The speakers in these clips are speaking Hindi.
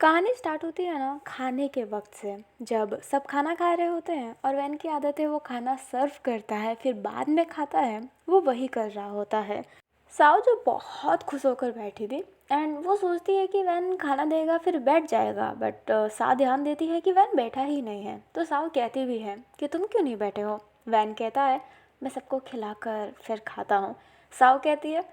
कहानी स्टार्ट होती है ना खाने के वक्त से। जब सब खाना खा रहे होते हैं और वैन की आदत है वो खाना सर्व करता है फिर बाद में खाता है। वो वही कर रहा होता है। साव जो बहुत खुश होकर बैठी थी एंड वो सोचती है कि वैन खाना देगा फिर बैठ जाएगा, बट सा ध्यान देती है कि वैन बैठा ही नहीं है। तो साव कहती भी है कि तुम क्यों नहीं बैठे हो। वैन कहता है मैं सबको खिलाकर फिर खाता हूँ। साव कहती है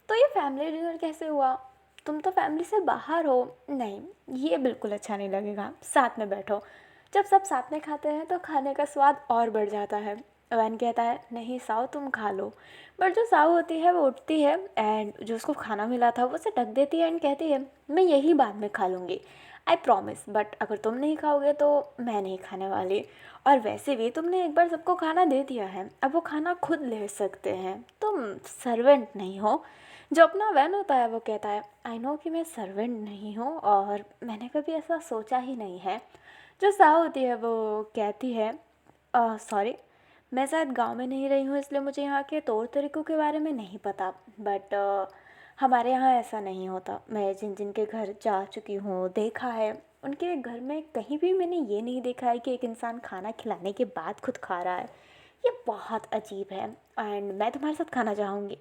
तो ये फैमिली डिनर कैसे हुआ, तुम तो फैमिली से बाहर हो। नहीं, ये बिल्कुल अच्छा नहीं लगेगा, साथ में बैठो। जब सब साथ में खाते हैं तो खाने का स्वाद और बढ़ जाता है। वैन कहता है नहीं साव तुम खा लो। बट जो साव होती है वो उठती है एंड जो उसको खाना मिला था वो उसे ढक देती है एंड कहती है मैं यही बाद में खा लूँगी, आई प्रॉमिस, बट अगर तुम नहीं खाओगे तो मैं नहीं खाने वाली। और वैसे भी तुमने एक बार सबको खाना दे दिया है, अब वो खाना खुद ले सकते हैं, तुम सर्वेंट नहीं हो। जो अपना वैन होता है वो कहता है आई नो कि मैं सर्वेंट नहीं हूँ और मैंने कभी ऐसा सोचा ही नहीं है। जो साह होती है वो कहती है सॉरी, मैं शायद गांव में नहीं रही हूँ इसलिए मुझे यहाँ के तौर तरीक़ों के बारे में नहीं पता, बट हमारे यहाँ ऐसा नहीं होता। मैं जिन जिन के घर जा चुकी हूँ देखा है, उनके घर में कहीं भी मैंने ये नहीं देखा है कि एक इंसान खाना खिलाने के बाद खुद खा रहा है। ये बहुत अजीब है एंड मैं तुम्हारे साथ खाना चाहूँगी,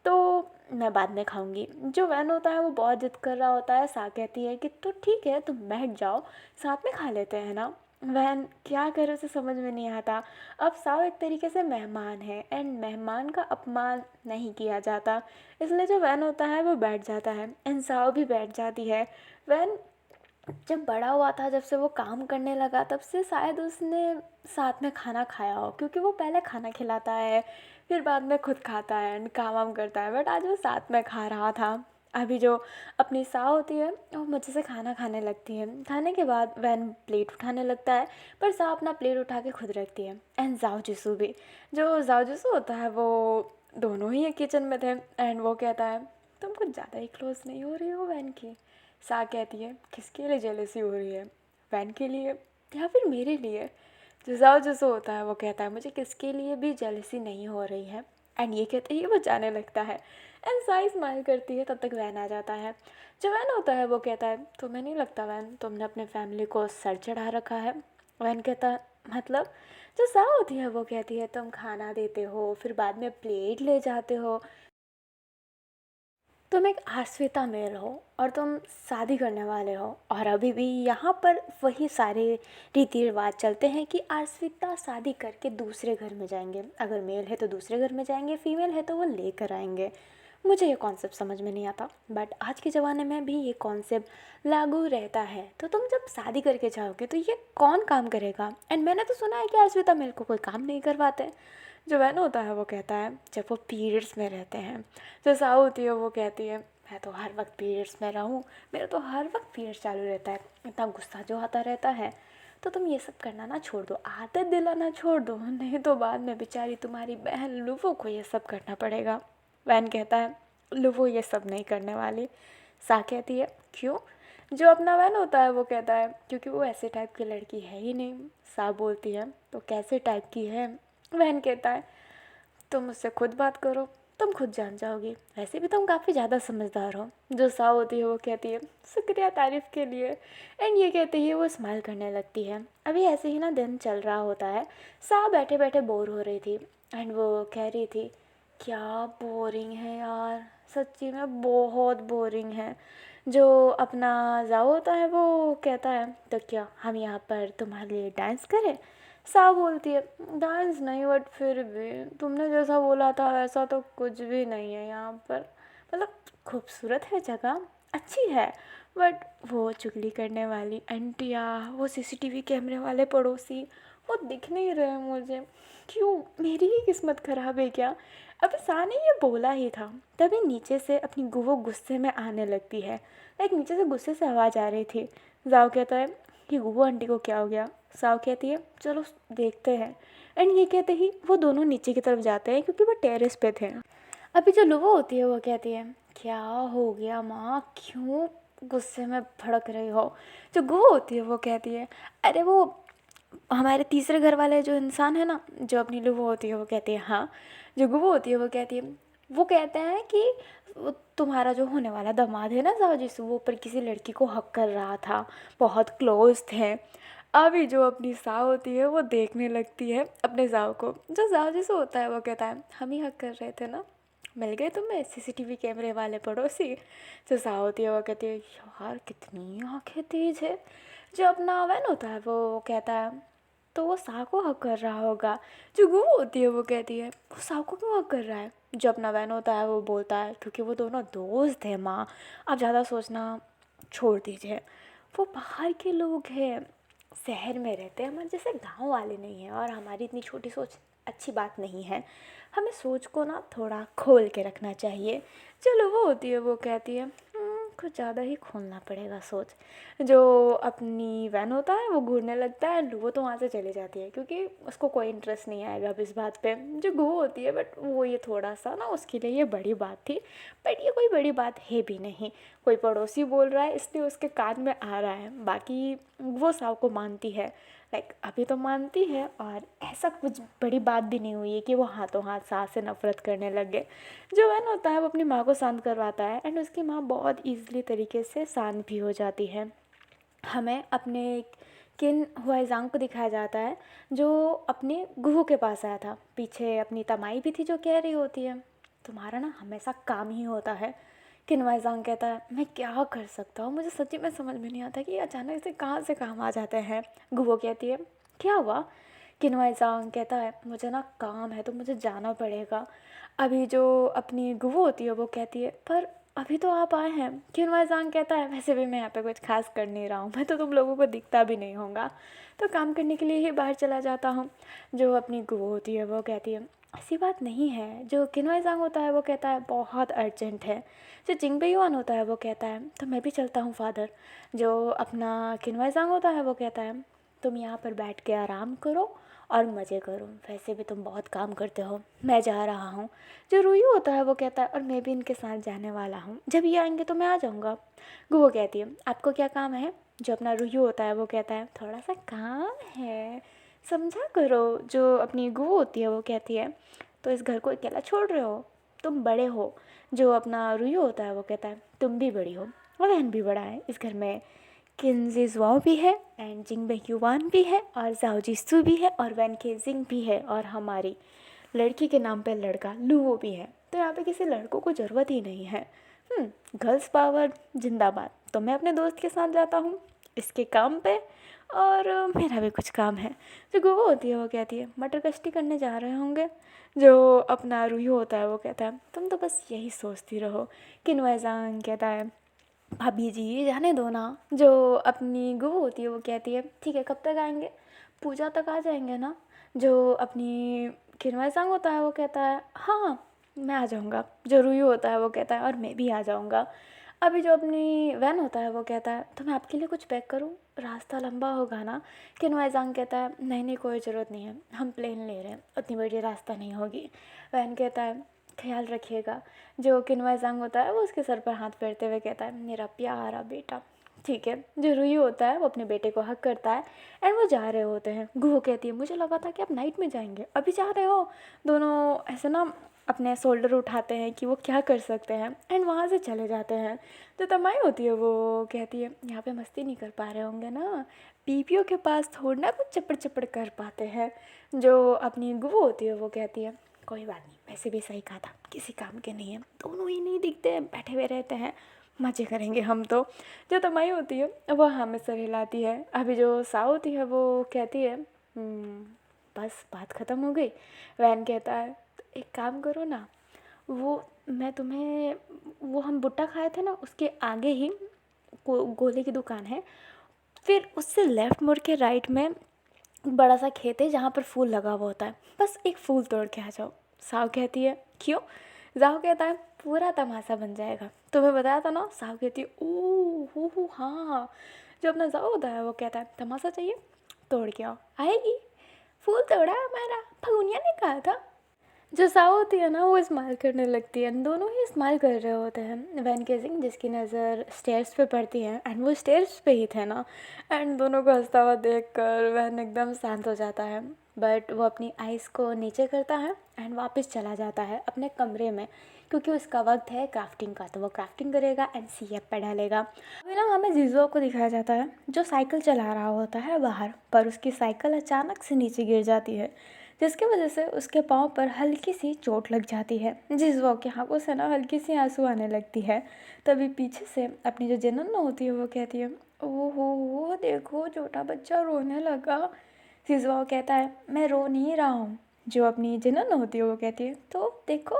तो मैं बाद में खाऊंगी। जो वैन होता है वो बहुत जिद कर रहा होता है। सा कहती है कि तो ठीक है तुम बैठ जाओ, साथ में खा लेते हैं ना। वैन क्या करे उसे समझ में नहीं आता। अब साव एक तरीके से मेहमान है एंड मेहमान का अपमान नहीं किया जाता, इसलिए जो वैन होता है वो बैठ जाता है एंड साव भी बैठ जाती है। वैन जब बड़ा हुआ था, जब से वो काम करने लगा, तब से शायद उसने साथ में खाना खाया हो, क्योंकि वो पहले खाना खिलाता है फिर बाद में खुद खाता है एंड काम वाम करता है, बट आज वो साथ में खा रहा था। अभी जो अपनी सा होती है वो मुझे से खाना खाने लगती है। खाने के बाद वैन प्लेट उठाने लगता है, पर सा अपना प्लेट उठा के खुद रखती है एंड जाओ जिसू भी। जो जाओ जिसू होता है वो दोनों ही किचन में थे एंड वो कहता है तुम कुछ ज़्यादा ही क्लोज नहीं हो रही हो वैन की। सा कहती है किसके लिए जेलसी हो रही है, वैन के लिए या फिर मेरे लिए। जुजाओ जुसो होता है वो कहता है मुझे किसके लिए भी जेलसी नहीं हो रही है एंड ये कहते ही वो जाने लगता है एंड साई स्माइल करती है। तब तक वैन आ जाता है। जो वैन होता है वो कहता है तुम्हें नहीं लगता वैन तुमने अपने फैमिली को सर चढ़ा रखा है। वैन कहता है मतलब। जो सा होती है वो कहती है तुम खाना देते हो फिर बाद में प्लेट ले जाते हो, तुम एक आश्रिता मेल हो और तुम शादी करने वाले हो। और अभी भी यहाँ पर वही सारे रीति रिवाज चलते हैं कि आश्रिता शादी करके दूसरे घर में जाएंगे, अगर मेल है तो दूसरे घर में जाएंगे, फीमेल है तो वो लेकर आएंगे। मुझे ये कॉन्सेप्ट समझ में नहीं आता, बट आज के ज़माने में भी ये कॉन्सेप्ट लागू रहता है। तो तुम जब शादी करके जाओगे तो ये कौन काम करेगा। एंड मैंने तो सुना है कि आश्रिता मेल को कोई काम नहीं करवाते। जो वैन होता है वो कहता है जब वो पीरियड्स में रहते हैं। जो सा होती है वो कहती है मैं तो हर वक्त पीरियड्स में रहूँ, मेरा तो हर वक्त पीरियड्स चालू रहता है, इतना गुस्सा जो आता रहता है। तो तुम ये सब करना ना छोड़ दो, आदत दिलाना छोड़ दो, नहीं तो बाद में बेचारी तुम्हारी बहन लुवो को ये सब करना पड़ेगा। वैन कहता है लुवो ये सब नहीं करने वाली। सा कहती है क्यों। जो अपना वैन होता है वो कहता है क्योंकि वो ऐसे टाइप की लड़की है ही नहीं। सा बोलती है तो कैसे टाइप की है। वैन कहता है तुम मुझसे खुद बात करो, तुम खुद जान जाओगी, वैसे भी तुम काफ़ी ज़्यादा समझदार हो। जो सा होती है वो कहती है शुक्रिया तारीफ़ के लिए एंड ये कहते ही वो स्माइल करने लगती है। अभी ऐसे ही ना दिन चल रहा होता है। सा बैठे बैठे बोर हो रही थी एंड वो कह रही थी क्या बोरिंग है यार, सच्ची में बहुत बोरिंग है। जो अपना जाओ होता है वो कहता है तो क्या हम यहाँ पर तुम्हारे लिए डांस करें। सा बोलती है डांस नहीं, बट फिर भी तुमने जैसा बोला था वैसा तो कुछ भी नहीं है यहाँ पर, मतलब खूबसूरत है जगह, अच्छी है, बट वो चुगली करने वाली आंटियाँ, वो सीसीटीवी कैमरे वाले पड़ोसी, वो दिख नहीं रहे मुझे। क्यों, मेरी ही किस्मत ख़राब है क्या। अभी सा ने ये बोला ही था तभी नीचे से अपनी वो गुस्से में आने लगती है। लाइक नीचे से गुस्से से आवाज़ आ रही थी। जाओ कहता है कि गुबू आंटी को क्या हो गया। साव कहती है चलो देखते हैं एंड ये कहते ही वो दोनों नीचे की तरफ जाते हैं क्योंकि वो टेरेस पे थे। अभी जो लुवो होती है वो कहती है क्या हो गया माँ, क्यों गुस्से में भड़क रही हो। जो गुबो होती है वो कहती है अरे वो हमारे तीसरे घर वाले जो इंसान है ना, जो अपनी लुवो होती है वो कहती है हाँ। जो गुबो होती है वो कहती है वो कहते हैं कि वो तुम्हारा जो होने वाला दामाद है ना जाओ जिससे, वो ऊपर किसी लड़की को हक कर रहा था, बहुत क्लोज थे। अभी जो अपनी साव होती है वो देखने लगती है अपने जाव को। जो जाव जैसे होता है वो कहता है हम ही हक कर रहे थे ना, मिल गए तुम्हें सीसीटीवी कैमरे वाले पड़ोसी। जो साव होती है वो कहती है यार कितनी आंखें तेज है। जो अपना वैन होता है वो कहता है तो वो साव को हक कर रहा होगा। जो गू होती है वो कहती है वो साव को क्यों हक कर रहा है। जो अपना वैन होता है वो बोलता है क्योंकि वो दोनों दोस्त हैं माँ, आप ज़्यादा सोचना छोड़ दीजिए। वो बाहर के लोग हैं, शहर में रहते हैं, हमारे जैसे गांव वाले नहीं हैं, और हमारी इतनी छोटी सोच अच्छी बात नहीं है। हमें सोच को ना थोड़ा खोल के रखना चाहिए। चलो वो होती है वो कहती है कुछ ज़्यादा ही खोलना पड़ेगा सोच। जो अपनी वैन होता है वो घूरने लगता है, वो तो वहाँ से चली जाती है क्योंकि उसको कोई इंटरेस्ट नहीं आएगा अब इस बात पे। जो गो होती है बट वो ये थोड़ा सा ना उसके लिए ये बड़ी बात थी, बट ये कोई बड़ी बात है भी नहीं। कोई पड़ोसी बोल रहा है इसलिए उसके कान में आ रहा है, बाकी वो साव को मानती है। लाइक अभी तो मानती है, और ऐसा कुछ बड़ी बात भी नहीं हुई है कि वो हाथों हाथ सास से नफरत करने लग गए। जो वैन होता है वो अपनी माँ को शांत करवाता है, एंड उसकी माँ बहुत ईजिली तरीके से शांत भी हो जाती है। हमें अपने किन हुआइज़ांग को दिखाया जाता है जो अपने गुहू के पास आया था। पीछे अपनी तमाई भी थी जो कह रही होती है तुम्हारा ना हमेशा काम ही होता है। किन हुआइज़ांग कहता है मैं क्या कर सकता हूँ, मुझे सच्ची में समझ में नहीं आता कि अचानक से कहाँ से काम आ जाते हैं। गुहू कहती है क्या हुआ। किन हुआइज़ांग कहता है मुझे ना काम है तो मुझे जाना पड़ेगा। अभी जो अपनी गुहू होती है वो कहती है पर अभी तो आप आए हैं। किन कहता है वैसे भी मैं यहाँ पे कुछ खास कर नहीं रहा हूँ, मैं तो तुम लोगों को दिखता भी नहीं होगा, तो काम करने के लिए ही बाहर चला जाता हूँ। जो अपनी गुओ होती है वो कहती है ऐसी बात नहीं है। जो किन होता है वो कहता है बहुत अर्जेंट है। जो जिंगबे युआन होता है वो कहता है तो मैं भी चलता हूँ फादर। जो अपना किन होता है वो कहता है तुम यहाँ पर बैठ के आराम करो और मज़े करो, वैसे भी तुम बहुत काम करते हो, मैं जा रहा हूँ। जो रूयू होता है वो कहता है और मैं भी इनके साथ जाने वाला हूँ, जब ये आएंगे तो मैं आ जाऊँगा। गुओ कहती है आपको क्या काम है। जो अपना रूयू होता है वो कहता है थोड़ा सा काम है, समझा करो। जो अपनी गुओ होती है वो कहती है तो इस घर को अकेला छोड़ रहे हो, तुम बड़े हो। जो अपना रूयू होता है वो कहता है तुम भी बड़ी हो और वहन भी बड़ा है, इस घर में किन्जिज़वाओ भी है एंड जिंगबे युवान भी है और जाओ जिसू भी है और वैन केजिंग भी है, और हमारी लड़की के नाम पे लड़का लूवो भी है। तो यहाँ पे किसी लड़कों को ज़रूरत ही नहीं है। गर्ल्स पावर जिंदाबाद। तो मैं अपने दोस्त के साथ जाता हूँ इसके काम पे, और मेरा भी कुछ काम है। जो गुवो होती है वो कहती है मटर कश्ती करने जा रहे होंगे। जो अपना रूही होता है वो कहता है तुम तो बस यही सोचती रहो। किनवाइजांग कहता है भाभी जी जाने दो ना। जो अपनी गुहू होती है वो कहती है ठीक है कब तक आएंगे, पूजा तक आ जाएंगे ना। जो अपनी किनवाइजांग होता है वो कहता है हाँ मैं आ जाऊँगा। जो रूयू होता है वो कहता है और मैं भी आ जाऊँगा। अभी जो अपनी वैन होता है वो कहता है तो मैं आपके लिए कुछ पैक करूँ, रास्ता लंबा होगा ना। किनवाइजांग कहता है नहीं नहीं कोई ज़रूरत नहीं है, हम प्लेन ले रहे हैं, उतनी बड़ी रास्ता नहीं होगी। वैन कहता है ख्याल रखिएगा। जो किनवाइजांग होता है वो उसके सर पर हाथ फेरते हुए कहता है मेरा प्यारा बेटा। ठीक है। जो रूही होता है वो अपने बेटे को हक करता है एंड वो जा रहे होते हैं। गुहू कहती है मुझे लगा था कि आप नाइट में जाएंगे, अभी जा रहे हो। दोनों ऐसे ना अपने शोल्डर उठाते हैं कि वो क्या कर सकते हैं एंड वहाँ से चले जाते हैं। जो तमाई होती है वो कहती है यहाँ पे मस्ती नहीं कर पा रहे होंगे ना, पीपीओ के पास थोड़ा ना कुछ चपड़ चपड़ कर पाते हैं। जो अपनी गुहू होती है वो कहती है कोई बात नहीं, वैसे भी सही कहा था किसी काम के नहीं है, दोनों ही नहीं दिखते हैं बैठे हुए रहते हैं, मज़े करेंगे हम तो। जो तमाई होती है वो हमें सर हिलाती है। अभी जो सा होती है वो कहती है बस बात ख़त्म हो गई। वैन कहता है तो एक काम करो ना, वो मैं तुम्हें वो हम भुट्टा खाए थे ना उसके आगे ही गोले की दुकान है, फिर उससे लेफ़्ट मुड़ के राइट में बड़ा सा खेत है जहाँ पर फूल लगा हुआ होता है, बस एक फूल तोड़ के आ जाओ। साव कहती है क्यों। जाओ कहता है पूरा तमाशा बन जाएगा, तुम्हें बताया था ना। साव कहती है ओह हो हाँ। जो अपना जाओ होता है वो कहता है तमाशा चाहिए, तोड़ के आओ। आएगी, फूल तोड़ा हमारा, फगुनिया ने कहा था। जो साव होती है ना वो स्माइल करने लगती है, दोनों ही स्माइल कर रहे होते हैं। वैन केजिंग जिसकी नज़र स्टेयर्स पे पड़ती है एंड वो स्टेयर्स पे ही थे ना, एंड दोनों को हंसता हुआ देख कर वैन एकदम शांत हो जाता है। बट वो अपनी आइज़ को नीचे करता है एंड वापस चला जाता है अपने कमरे में, क्योंकि उसका वक्त है क्राफ्टिंग का, तो वो क्राफ्टिंग करेगा एंड सीएफ पे डालेगा। अभी ना हमें जीजो को दिखाया जाता है जो साइकिल चला रहा होता है बाहर, पर उसकी साइकिल अचानक से नीचे गिर जाती है, जिसकी वजह से उसके पाँव पर हल्की सी चोट लग जाती है। जिज़्वा की आंखों से ना हल्की सी आंसू आने लगती है। तभी पीछे से अपनी जो जिन्नन होती है वो कहती है, ओहो देखो छोटा बच्चा रोने लगा। जिज़्वा कहता है, मैं रो नहीं रहा हूँ। जो अपनी जिन्नन होती है वो कहती है, तो देखो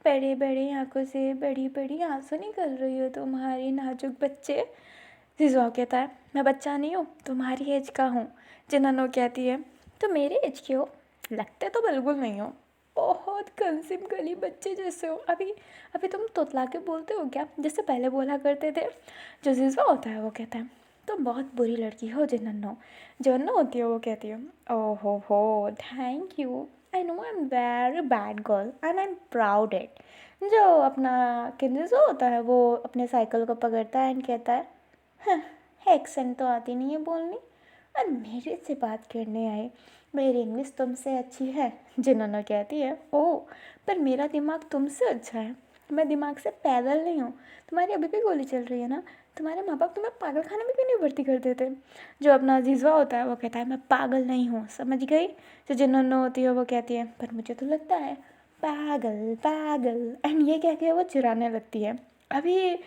बड़ी बड़ी आंखों से बड़ी बड़ी आंसू निकल रही हो तुम्हारी नाजुक बच्चे। जिज़्वा कहता है, मैं बच्चा नहीं हूँ, तुम्हारी एज का हूँ। जिन्नन कहती है, तो मेरी एज की हो? लगते तो बिल्कुल नहीं हो, बहुत कंसिम गली बच्चे जैसे हो। अभी अभी तुम तोतला के बोलते हो क्या, जैसे पहले बोला करते थे। जो जिज़्वा होता है वो कहता है, तुम बहुत बुरी लड़की हो जिन्ननो। जो अन्नो होती है वो कहती है, ओहो हो thank you, I know I am very bad girl and I am proud it. जो अपना किंजिज़ो होता है वो अपने साइकिल को पकड़ता है एंड कहता है, हाँ, एक्सेंट तो आती नहीं है बोलनी और मेरे से बात करने आए। मेरी इंग्लिश तुमसे अच्छी है। जिन्होंने कहती है, ओह पर मेरा दिमाग तुमसे अच्छा है, मैं दिमाग से पैदल नहीं हूँ। तुम्हारी अभी भी गोली चल रही है ना, तुम्हारे माँ बाप तुम्हें पागल खाने में क्यों नहीं भर्ती कर देते। जो अपना जीजवा होता है वो कहता है, मैं पागल नहीं हूँ, समझ गई। जो जिन्होंने होती है वो कहती है, पर मुझे तो लगता है पागल पागल, एंड ये कह के वो चिढ़ाने लगती है। अभी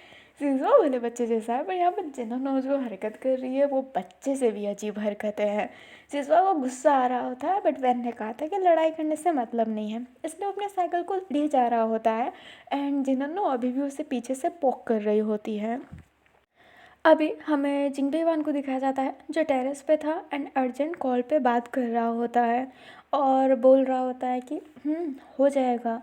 जिज़्वा वाले बच्चे जैसा है, पर यहाँ पर जिन्होंने जो हरकत कर रही है वो बच्चे से भी अजीब हरकतें हैं। जिज़्वा को गुस्सा आ रहा होता है, बट वैन ने कहा था कि लड़ाई करने से मतलब नहीं है, इसलिए वो अपने साइकिल को ले जा रहा होता है एंड जिन्होंने अभी भी उसे पीछे से पोक कर रही होती है। अभी हमें जिंगबेवान को दिखाया जाता है जो टेरेस पे था एंड अर्जेंट कॉल पे बात कर रहा होता है और बोल रहा होता है कि हो जाएगा,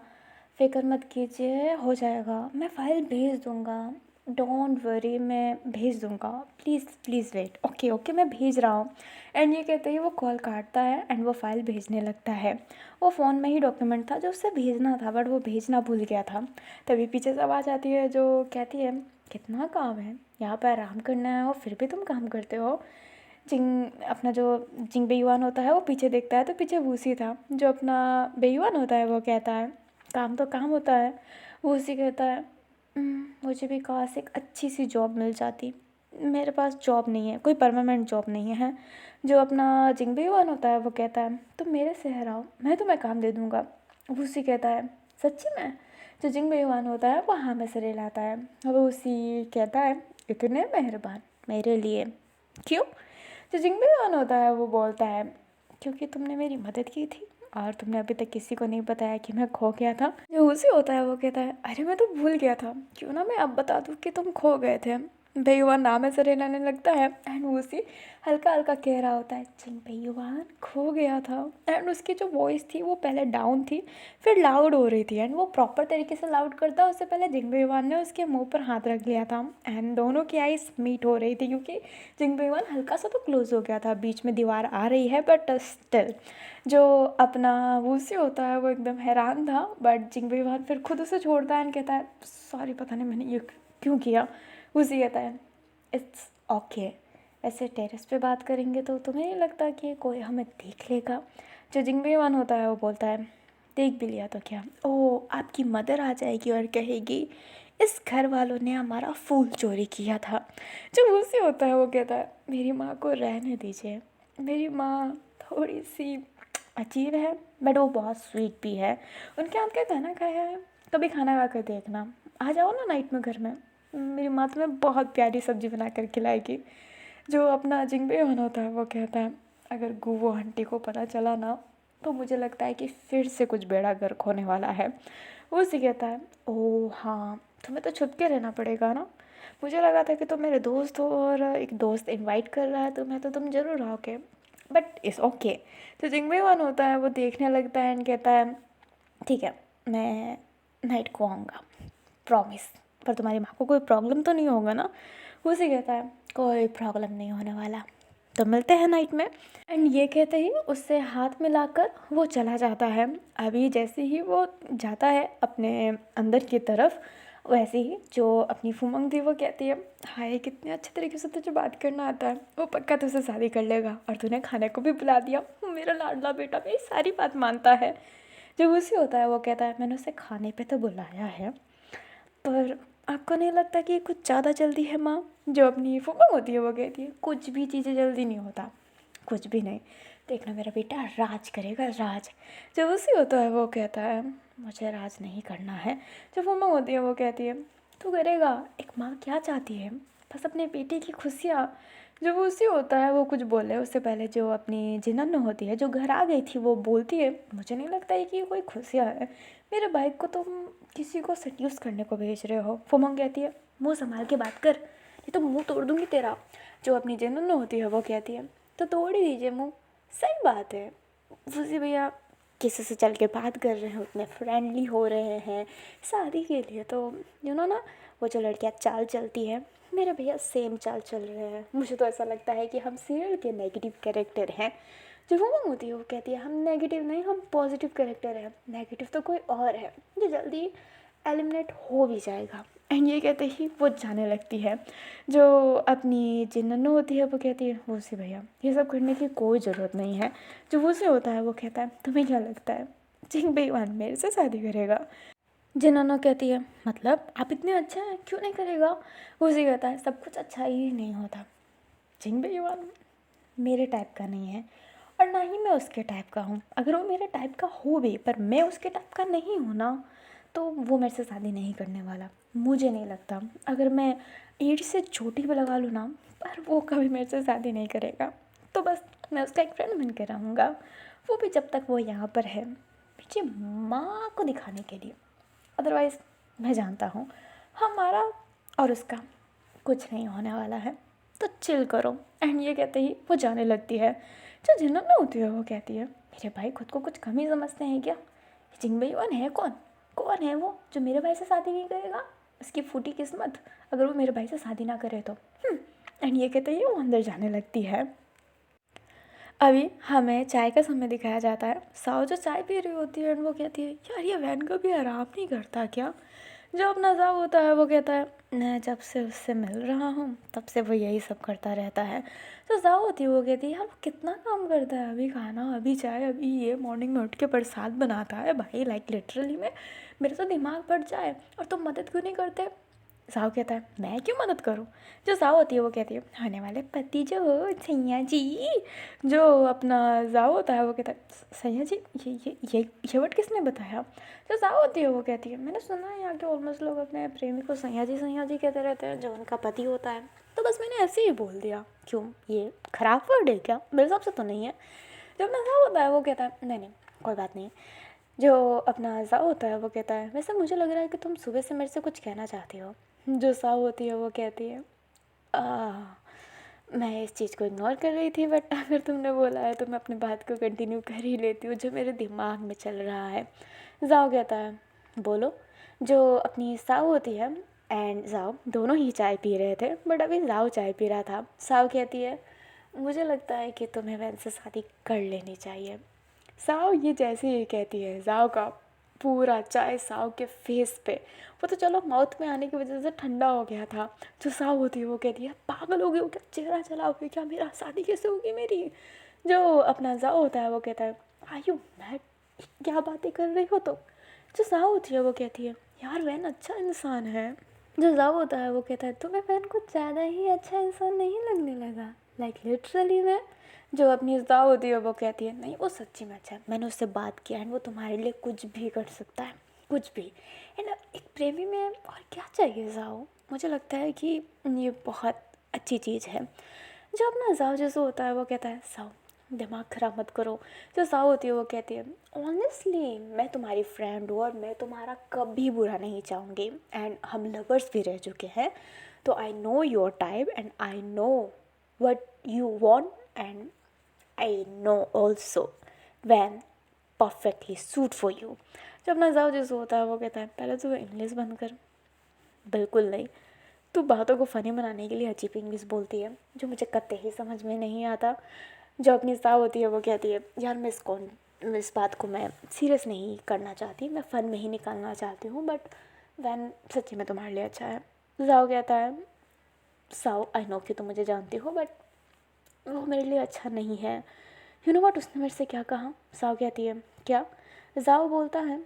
फ़िक्र मत कीजिए, हो जाएगा, मैं फ़ाइल भेज दूँगा, डोंट वरी, मैं भेज दूँगा, please please wait, okay okay मैं भेज रहा हूँ। एंड ये कहते ही वो कॉल काटता है एंड वो फ़ाइल भेजने लगता है। वो फ़ोन में ही डॉक्यूमेंट था जो उससे भेजना था, बट वो भेजना भूल गया था। तभी पीछे से आवाज़ आती है जो कहती है, कितना काम है, यहाँ पर आराम करना है और फिर भी तुम काम करते हो। अपना जो जिंग बेयुआन होता है वो पीछे देखता है, तो पीछे वूसी था। जो अपना बेयुआन होता है वो कहता है, काम तो काम होता है। वूसी कहता है, मुझे भी काश एक अच्छी सी जॉब मिल जाती, मेरे पास जॉब नहीं है, कोई परमानेंट जॉब नहीं है। जो अपना जिंग बेयुआन होता है वो कहता है, तुम मेरे शहर आओ, मैं तुम्हें काम दे दूँगा। वूसी कहता है, सच्ची में? जो जिंग बेयुआन होता है वो हाँ में सिर हिलाता है। वो उसी कहता है, इतने मेहरबान मेरे लिए, क्यों? जो जिंग बेयुआन होता है वो बोलता है, क्योंकि तुमने मेरी मदद की थी और तुमने अभी तक किसी को नहीं बताया कि मैं खो गया था। जो उसी होता है वो कहता है, अरे मैं तो भूल गया था, क्यों ना मैं अब बता दूँ कि तुम खो गए थे। बेयुआन नाम से हिलाने लगता है एंड उसी हल्का हल्का कह रहा होता है, जिंग बेयुआन खो गया था। एंड उसकी जो वॉइस थी वो पहले डाउन थी फिर लाउड हो रही थी, एंड वो प्रॉपर तरीके से लाउड करता उससे पहले जिंग बेयुआन ने उसके मुंह पर हाथ रख लिया था एंड दोनों की आइस मीट हो रही थी, क्योंकि जिंग बेयुआन हल्का सा तो क्लोज हो गया था, बीच में दीवार आ रही है बट स्टिल। जो अपना वूसी होता है वो एकदम हैरान था, बट जिंग बेयुआन फिर खुद उसे छोड़ता है एंड कहता है, सॉरी पता नहीं मैंने ये क्यों किया। वूसी कहता है, इट्स ओके, ऐसे टेरेस पे बात करेंगे तो तुम्हें नहीं लगता कि कोई हमें देख लेगा। जो जिंग बेयुआन होता है वो बोलता है, देख भी लिया तो क्या, ओह आपकी मदर आ जाएगी और कहेगी इस घर वालों ने हमारा फूल चोरी किया था। जो वूसी होता है वो कहता है, मेरी माँ को रहने दीजिए, मेरी माँ थोड़ी सी अजीब है बट वो बहुत स्वीट भी है। उनके हाथ का खाना खाया है, कभी खाना खा कर देखना, आ जाओ ना नाइट में घर में, मेरी माँ तुम्हें बहुत प्यारी सब्ज़ी बना कर खिलाएगी। जो अपना जिंगबेयुआन होता है वो कहता है, अगर गुवो आंटी को पता चला ना तो मुझे लगता है कि फिर से कुछ बेड़ा गर्क होने वाला है। वो उसी कहता है, ओह हाँ तुम्हें तो छुप के रहना पड़ेगा ना, मुझे लगा था कि तुम मेरे दोस्त हो और एक दोस्त इनवाइट कर रहा है तुम्हें तो तुम ज़रूर आओगे, बट इट्स ओके। तो जिंगबेयुआन होता है वो देखने लगता है एंड कहता है, ठीक है मैं नाइट को आऊँगा, प्रॉमिस, पर तुम्हारी माँ को कोई प्रॉब्लम तो नहीं होगा ना। उसी कहता है, कोई प्रॉब्लम नहीं होने वाला, तो मिलते हैं नाइट में। एंड ये कहते ही उससे हाथ मिलाकर वो चला जाता है। अभी जैसे ही वो जाता है अपने अंदर की तरफ, वैसे ही जो अपनी फूमंग थी वो कहती है, हाय कितने अच्छे तरीके से तुझे बात करना आता है, वो पक्का तुझसे शादी कर लेगा और तूने खाने को भी बुला दिया, मेरा लाडला बेटा मेरी सारी बात मानता है। जब उसी होता है वो कहता है, मैंने उसे खाने पे तो बुलाया है, पर आपको नहीं लगता कि कुछ ज़्यादा जल्दी है माँ? जो अपनी फूफा होती है वो कहती है, कुछ भी चीज़ें जल्दी नहीं होता, कुछ भी नहीं, देखना मेरा बेटा राज करेगा राज। जब उसी होता है वो कहता है, मुझे राज नहीं करना है। जब फूफा होती है वो कहती है, तू करेगा, एक माँ क्या चाहती है, बस अपने बेटे की खुशियाँ। जब उसी होता है वो कुछ बोले उससे पहले जो अपनी जिनन होती है जो घर आ गई थी वो बोलती है, मुझे नहीं लगता है कि ये कोई खुशियाँ है, मेरे भाई को तुम किसी को सेड्यूस करने को भेज रहे हो। फुमंग कहती है, मुंह संभाल के बात कर, ये तो मुंह तोड़ दूंगी तेरा। जो अपनी जिनन होती है वो कहती है, तो तोड़ ही दीजिए मुंह, सही बात है, फूजी भैया किसी से चल के बात कर रहे हैं, उतने फ्रेंडली हो रहे हैं शादी के लिए, तो ना वो जो लड़कियाँ चाल चलती है मेरे भैया सेम चाल चल रहे हैं। मुझे तो ऐसा लगता है कि हम सीरियल के नेगेटिव कैरेक्टर हैं। जो वो होती है वो कहती है, हम नेगेटिव नहीं, हम पॉजिटिव कैरेक्टर हैं, नेगेटिव तो कोई और है जो जल्दी एलिमिनेट हो भी जाएगा। एंड ये कहते ही वो जाने लगती है। जो अपनी जिन्नू होती है वो कहती है, वो सी भैया ये सब करने की कोई ज़रूरत नहीं है। जो वो से होता है वो कहता है, तुम्हें क्या लगता है जिंग बेईमान मेरे से शादी करेगा? जिन्नू कहती है, मतलब आप इतने अच्छे हैं क्यों नहीं करेगा? वो उसे कहता है, सब कुछ अच्छा ही नहीं होता, जिंग बेईमान मेरे टाइप का नहीं है और ना ही मैं उसके टाइप का हूँ। अगर वो मेरे टाइप का हो भी पर मैं उसके टाइप का नहीं हूँ ना, तो वो मेरे से शादी नहीं करने वाला। मुझे नहीं लगता, अगर मैं एज से चोटी पे लगा लूँ ना, पर वो कभी मेरे से शादी नहीं करेगा। तो बस मैं उसका एक फ्रेंड बन के रहूँगा, वो भी जब तक वो यहाँ पर है मुझे माँ को दिखाने के लिए। अदरवाइज़ मैं जानता हूँ हमारा और उसका कुछ नहीं होने वाला है, तो चिल करो। एंड ये कहते ही वो जाने लगती है। जो जिन्नत में होती है वो कहती है, मेरे भाई खुद को कुछ कम ही समझते हैं क्या? ये जिंग बेईमान है कौन? कौन है वो जो मेरे भाई से शादी नहीं करेगा? उसकी फूटी किस्मत अगर वो मेरे भाई से शादी ना करे तो। एंड ये कहते ही वो अंदर जाने लगती है। अभी हमें चाय का समय दिखाया जाता है। साओ जो चाय पी रही होती है एंड वो कहती है, यार ये वैन कभी आराम नहीं करता क्या? जो अपना साओ होता है वो कहता है, मैं जब से उससे मिल रहा हूँ तब से वो यही सब करता रहता है। तो साओ होती है वो कहती है, यार वो कितना काम करता है, अभी खाना अभी चाय अभी ये, मॉर्निंग में उठ के प्रसाद बनाता है भाई, लाइक लिटरली में मेरे तो दिमाग फट जाए, और तुम मदद क्यों नहीं करते? साहु कहता है, मैं क्यों मदद करूं? जो साहु होती है वो कहती है, आने वाले पति जो हो सैया जी। जो अपना जाओ होता है वो कहता है, सैया जी ये वर्ड किसने बताया? जो साहु होती है वो कहती है, मैंने सुना है यहाँ के ऑलमोस्ट लोग अपने प्रेमी को सैया जी कहते रहते हैं जो उनका पति होता है, तो बस मैंने ऐसे ही बोल दिया। क्यों, ये खराब वर्ड है क्या? मेरे हिसाब से तो नहीं है। जब अपना साहु होता है वो कहता है, नहीं नहीं कोई बात नहीं। जो अपना जाओ होता है वो कहता है, वैसे मुझे लग रहा है कि तुम सुबह से मेरे से कुछ कहना चाहती हो। जो साव होती है वो कहती है, मैं इस चीज़ को इग्नोर कर रही थी, बट अगर तुमने बोला है तो मैं अपनी बात को कंटिन्यू कर ही लेती हूँ जो मेरे दिमाग में चल रहा है। जाओ कहता है, बोलो। जो अपनी साव होती है एंड जाओ दोनों ही चाय पी रहे थे, बट अभी जाओ चाय पी रहा था। साव कहती है, मुझे लगता है कि तुम्हें वैन से शादी कर लेनी चाहिए। साव ये जैसे ही कहती है, जाओ का पूरा चाय साव के फेस पे, वो तो चलो माउथ में आने की वजह से ठंडा हो गया था। जो साव होती है वो कहती है, पागल हो गई हो क्या, चेहरा चलाओगे क्या मेरा, शादी कैसे होगी मेरी? जो अपना जाओ होता है वो कहता है, आयु मैं क्या बातें कर रही हो तुम? जो साव होती है वो कहती है, यार वैन अच्छा इंसान है। जो जाओ होता है वो कहता है, तुम्हें वैन कुछ ज़्यादा ही अच्छा इंसान नहीं लगने लगा, लाइक लिटरली में। जो अपनी जाओ होती है वो कहती है, नहीं वो सच्ची में अच्छा है, मैंने उससे बात किया एंड वो तुम्हारे लिए कुछ भी कर सकता है, कुछ भी। एंड एक प्रेमी में और क्या चाहिए जाओ? मुझे लगता है कि ये बहुत अच्छी चीज़ है। जो अपना जाओ जैसे होता है वो कहता है, साओ दिमाग ख़राब मत करो। जो साओ होती है वो कहती है, ऑनेस्टली मैं तुम्हारी फ्रेंड हूँ और मैं तुम्हारा कभी बुरा नहीं चाहूँगी, एंड हम लवर्स भी रह चुके हैं, तो I know your type and I know what you want and I know also when perfectly suit for you. जब ना जाओ जैसे होता है वो कहता है, पहले तो वो इंग्लिश बंद कर। बिल्कुल नहीं, तू बातों को फ़नी बनाने के लिए अजीब इंग्लिश बोलती है जो मुझे कतई ही समझ में नहीं आता। जो अपनी साव होती है वो कहती है यार मैं इस बात को मैं सीरियस नहीं करना चाहती, मैं फ़न में ही निकालना चाहती हूँ, बट वैन सच्ची में तुम्हारे लिए अच्छा है। जाओ कहता है साव आई नो कि तुम मुझे जानती हो बट वो मेरे लिए अच्छा नहीं है। यू नो व्हाट, उसने मेरे से क्या कहा? साव कहती है क्या? जाओ बोलता है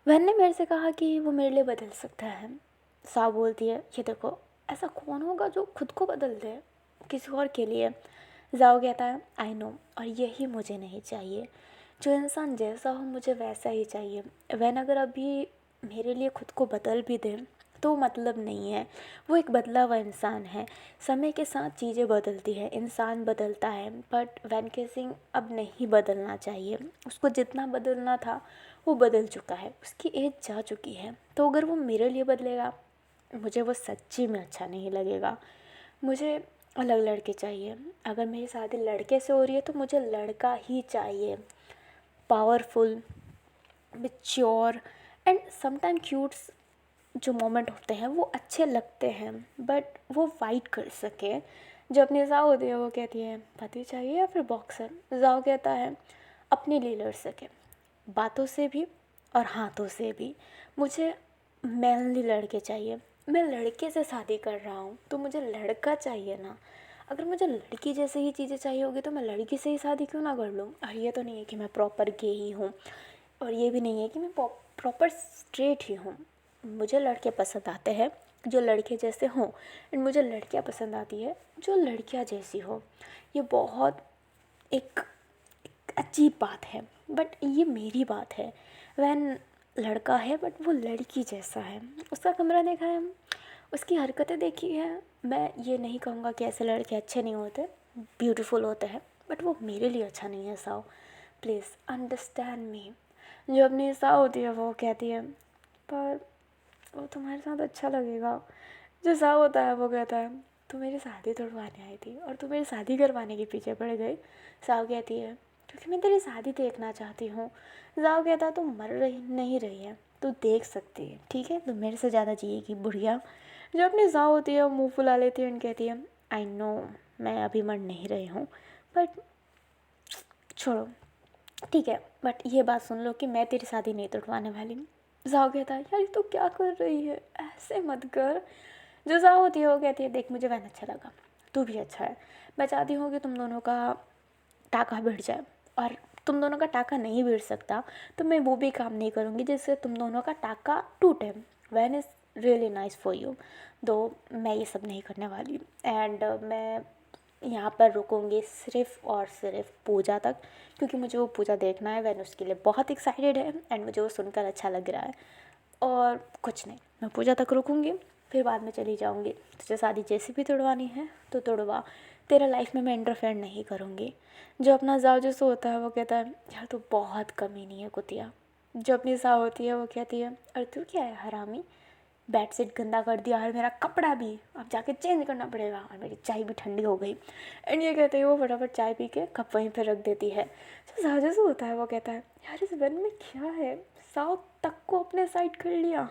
वैन ने मेरे से कहा कि वो मेरे लिए बदल सकता है। साव बोलती है ये देखो, ऐसा कौन होगा जो खुद को बदल दे किसी और के लिए? जाओ कहता है आई नो, और यही मुझे नहीं चाहिए। जो इंसान जैसा हो मुझे वैसा ही चाहिए। वैन अगर अभी मेरे लिए खुद को बदल भी दे तो मतलब नहीं है, वो एक बदला हुआ इंसान है। समय के साथ चीज़ें बदलती है, इंसान बदलता है, बट वैन केसिंग अब नहीं बदलना चाहिए। उसको जितना बदलना था वो बदल चुका है, उसकी एज जा चुकी है। तो अगर वो मेरे लिए बदलेगा मुझे वो सच्ची में अच्छा नहीं लगेगा। मुझे अलग लड़के चाहिए। अगर मेरी शादी लड़के से हो रही है तो मुझे लड़का ही चाहिए, पावरफुल, मैच्योर एंड समटाइम क्यूट्स। जो मोमेंट होते हैं वो अच्छे लगते हैं बट वो फाइट कर सके। जो अपनी जाओ होती है वो कहती है पति चाहिए या फिर बॉक्सर? जाओ कहता है अपने लिए लड़ सके, बातों से भी और हाथों से भी। मुझे मैनली लड़के चाहिए। मैं लड़के से शादी कर रहा हूँ तो मुझे लड़का चाहिए ना। अगर मुझे लड़की जैसे ही चीज़ें चाहिए होगी तो मैं लड़की से ही शादी क्यों ना कर लूँ? और ये तो नहीं है कि मैं प्रॉपर गे ही हूँ, और ये भी नहीं है कि मैं प्रॉपर स्ट्रेट ही हूँ। मुझे लड़के पसंद आते हैं जो लड़के जैसे हों, एंड मुझे लड़कियाँ पसंद आती है जो लड़कियाँ जैसी हो। ये बहुत एक अजीब बात है बट ये मेरी बात है। वैन लड़का है बट वो लड़की जैसा है। उसका कमरा देखा है, उसकी हरकतें देखी है। मैं ये नहीं कहूँगा कि ऐसे लड़के अच्छे नहीं होते, ब्यूटीफुल होते हैं, बट वो मेरे लिए अच्छा नहीं है। Sao please understand me. जो अपनी साओ होती है वो कहती है पर वो तुम्हारे साथ अच्छा लगेगा। जो साव होता है वो कहता है तू मेरी शादी तोड़वाने आई थी और तू मेरी शादी करवाने के पीछे पड़ गई। साव कहती है क्योंकि मैं तेरी शादी देखना चाहती हूँ। जाओ कहता है तू मर रही नहीं रही है, तू देख सकती है, ठीक है, तू मेरे से ज़्यादा जिएगी बुढ़िया। जो अपनी जाओ होती है वो मुँह फुला लेती है और कहती है आई नो मैं अभी मर नहीं रही हूँ बट छोड़ो, ठीक है, बट ये बात सुन लो कि मैं तेरी शादी नहीं तोड़वाने वाली। जाओ कहता है यार ये तो क्या कर रही है, ऐसे मत कर। जो जाओ होती है वो कहती है देख मुझे वैन अच्छा लगा, तू भी अच्छा है, मैं चाहती हूँ कि तुम दोनों का टाका भिड़ जाए, और तुम दोनों का टाका नहीं भिड़ सकता तो मैं वो भी काम नहीं करूँगी जिससे तुम दोनों का टाका टूटे। Van is really nice for you, दो मैं ये सब नहीं करने वाली। एंड मैं यहाँ पर रुकूँगी सिर्फ़ और सिर्फ पूजा तक, क्योंकि मुझे वो पूजा देखना है। वैन उसके लिए बहुत एक्साइटेड है एंड मुझे वो सुनकर अच्छा लग रहा है। और कुछ नहीं, मैं पूजा तक रुकूँगी फिर बाद में चली जाऊँगी। तुझे शादी जैसी भी तोड़वानी है तो तोड़वा, तेरा लाइफ में मैं इंटरफेयर नहीं करूँगी। जो अपना जाओ जैसे होता है वो कहता है यार तू बहुत कमीनी है कुतिया। जो अपनी साव होती है वो कहती है अरे तू क्या है हरामी, बेड शीट गंदा कर दिया और मेरा कपड़ा भी अब जाके चेंज करना पड़ेगा, और मेरी चाय भी ठंडी हो गई। एंड ये कहते हैं वो फटाफट चाय पी के कप वहीं पर रख देती है। जो साव जैसे होता है वो कहता है यार इस वन में क्या है, साव तक को अपने साइड कर लिया।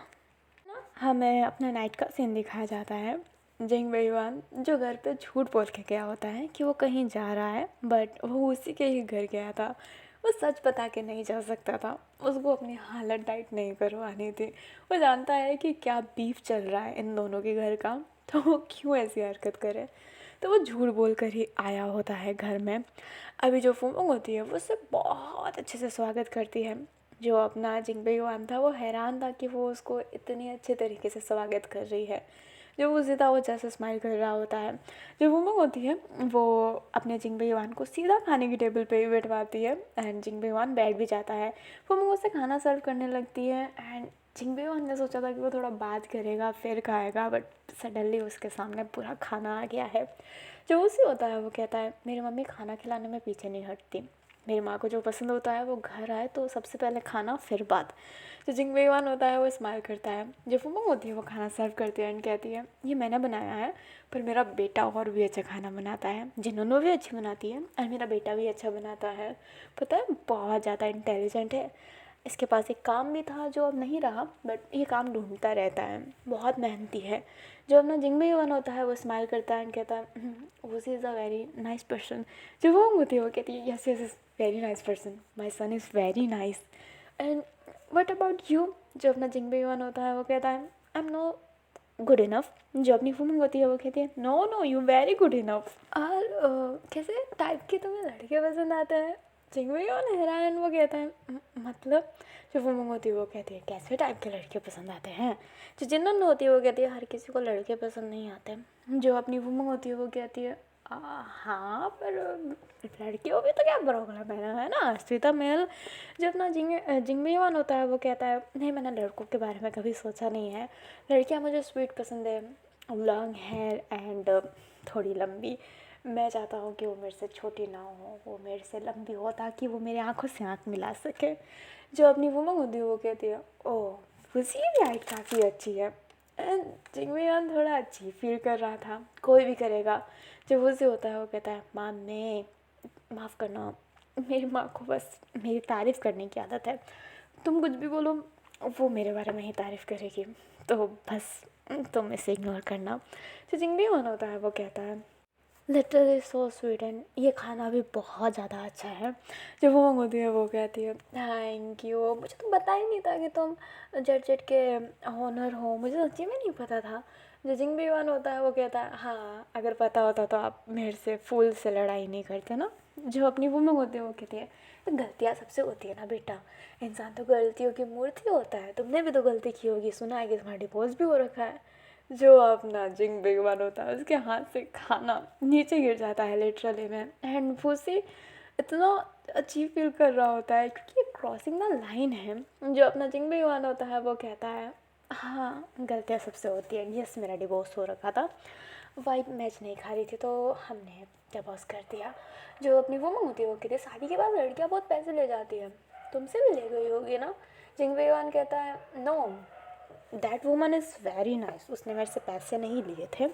हमें अपने नाइट का सीन दिखाया जाता है। जिंग बेईमान जो घर पे झूठ बोल के गया होता है कि वो कहीं जा रहा है, बट वो उसी के ही घर गया था। वो सच बता के नहीं जा सकता था, उसको अपनी हालत टाइट नहीं करवानी थी। वो जानता है कि क्या बीफ चल रहा है इन दोनों के घर का, तो वो क्यों ऐसी हरकत करे। तो वो झूठ बोल कर ही आया होता है घर में। अभी जो फूमंग होती है वो उससे बहुत अच्छे से स्वागत करती है। जो अपना जिंगबे युआन था वो हैरान था कि वो उसको इतनी अच्छे तरीके से स्वागत कर रही है। जो वो सीधा वो जैसे स्माइल कर रहा होता है। जो वुमंग होती है वो अपने जिंगबे युआन को सीधा खाने की टेबल पे ही बैठवाती है एंड जिंगबे युआन बैठ भी जाता है। वुमंग उसे खाना सर्व करने लगती है एंड जिंगबे युआन ने सोचा था कि वो थोड़ा बात करेगा फिर खाएगा, बट सडनली उसके सामने पूरा खाना आ गया है। जो उसे होता है वो कहता है मेरी मम्मी खाना खिलाने में पीछे नहीं हटती, मेरी माँ को जो पसंद होता है वो घर आए तो सबसे पहले खाना फिर बात। जो जिंगबेवान होता है वो स्माइल करता है। जो फुमंग होती है वो खाना सर्व करती है एंड कहती है ये मैंने बनाया है पर मेरा बेटा और भी अच्छा खाना बनाता है, जिन्होंने भी अच्छी बनाती है और मेरा बेटा भी अच्छा बनाता है, पता है बहुत ज़्यादा इंटेलिजेंट है। इसके पास एक काम भी था जो अब नहीं रहा, बट ये काम ढूंढता रहता है, बहुत मेहनती है। जो अपना जिंगबी वन होता है वो स्माइल करता है एंड कहता है वो is a very nice person. जो वो होती है वो कहती है yes yes is very nice person, my son is very nice and what about you. जो अपना जिंगबी वन होता है वो कहता है I am no good enough. जो अपनी फूमिंग होती है वो कहती है no no you very good enough. और कैसे टाइप के तुम्हें लड़के पसंद आते हैं। जिंगबी वन हैरान, वो कहता है मतलब। जो फूमिंग होती है वो कहती है कैसे टाइप के लड़के पसंद आते हैं। जो जिन्नन होती है वो कहती है हर किसी को लड़के पसंद नहीं आते। जो अपनी फूमिंग होती है वो कहती है हाँ पर लड़कियों भी तो क्या प्रॉब्लम है ना सीता महल। जो अपना जिंगबी वन होता है वो कहता है नहीं मैंने लड़कों के बारे में कभी सोचा नहीं है, लड़कियां मुझे स्वीट पसंद है, लॉन्ग हेयर एंड थोड़ी लंबी। मैं चाहता हूँ कि वो मेरे से छोटी ना हो, वो मेरे से लंबी हो ताकि वो मेरे आँखों से आँख मिला सके। जो अपनी वुमन होती है वो कहती है ओह उसकी भी हाइट काफ़ी अच्छी है। एंड जिंगबी वन थोड़ा अच्छी फील कर रहा था, कोई भी करेगा। जब उसे होता है वो कहता है माँ मैं माफ़ करना, मेरी माँ को बस मेरी तारीफ़ करने की आदत है, तुम कुछ भी बोलो वो मेरे बारे में ही तारीफ़ करेगी, तो बस तुम इसे इग्नोर करना। जो जिंगबी वन होता है वो कहता है लिटरली सो स्वीट एंड ये खाना भी बहुत ज़्यादा अच्छा है। जब वो होती है वो कहती है थैंक यू, मुझे तो पता ही नहीं था कि तुम जेट जेट के ओनर हो, मुझे सच्ची में नहीं पता था। जो जिंगबी वन होता है वो कहता है हाँ अगर पता होता तो आप मेरे से फूल से लड़ाई नहीं करते ना। जो अपनी वुमन होती है वो कहती है तो गलतियाँ सबसे होती है ना बेटा, इंसान तो गलतियों की मूर्ति होता है, तुमने भी तो गलती की होगी, सुना है कि तुम्हारा डिवोर्स भी हो रखा है। जो अपना जिंगबी वन होता है उसके हाथ से खाना नीचे गिर जाता है लिटरली में एंड वो उसे इतना अचीव फील कर रहा होता है क्योंकि ये क्रॉसिंग द लाइन है। जो अपना जिंगबी वन होता है वो कहता है हाँ गलतियाँ सबसे होती हैं, यस मेरा डिवोर्स हो रखा था, वाइफ मैच नहीं खा रही थी तो हमने डिवोर्स कर दिया। जो अपनी वुमन होती है वो कहती है शादी के बाद लड़कियाँ बहुत पैसे ले जाती हैं, तुमसे भी ले गई होगी ना। जिंगबी वन कहता है know that woman is very nice, उसने मेरे से पैसे नहीं लिए थे,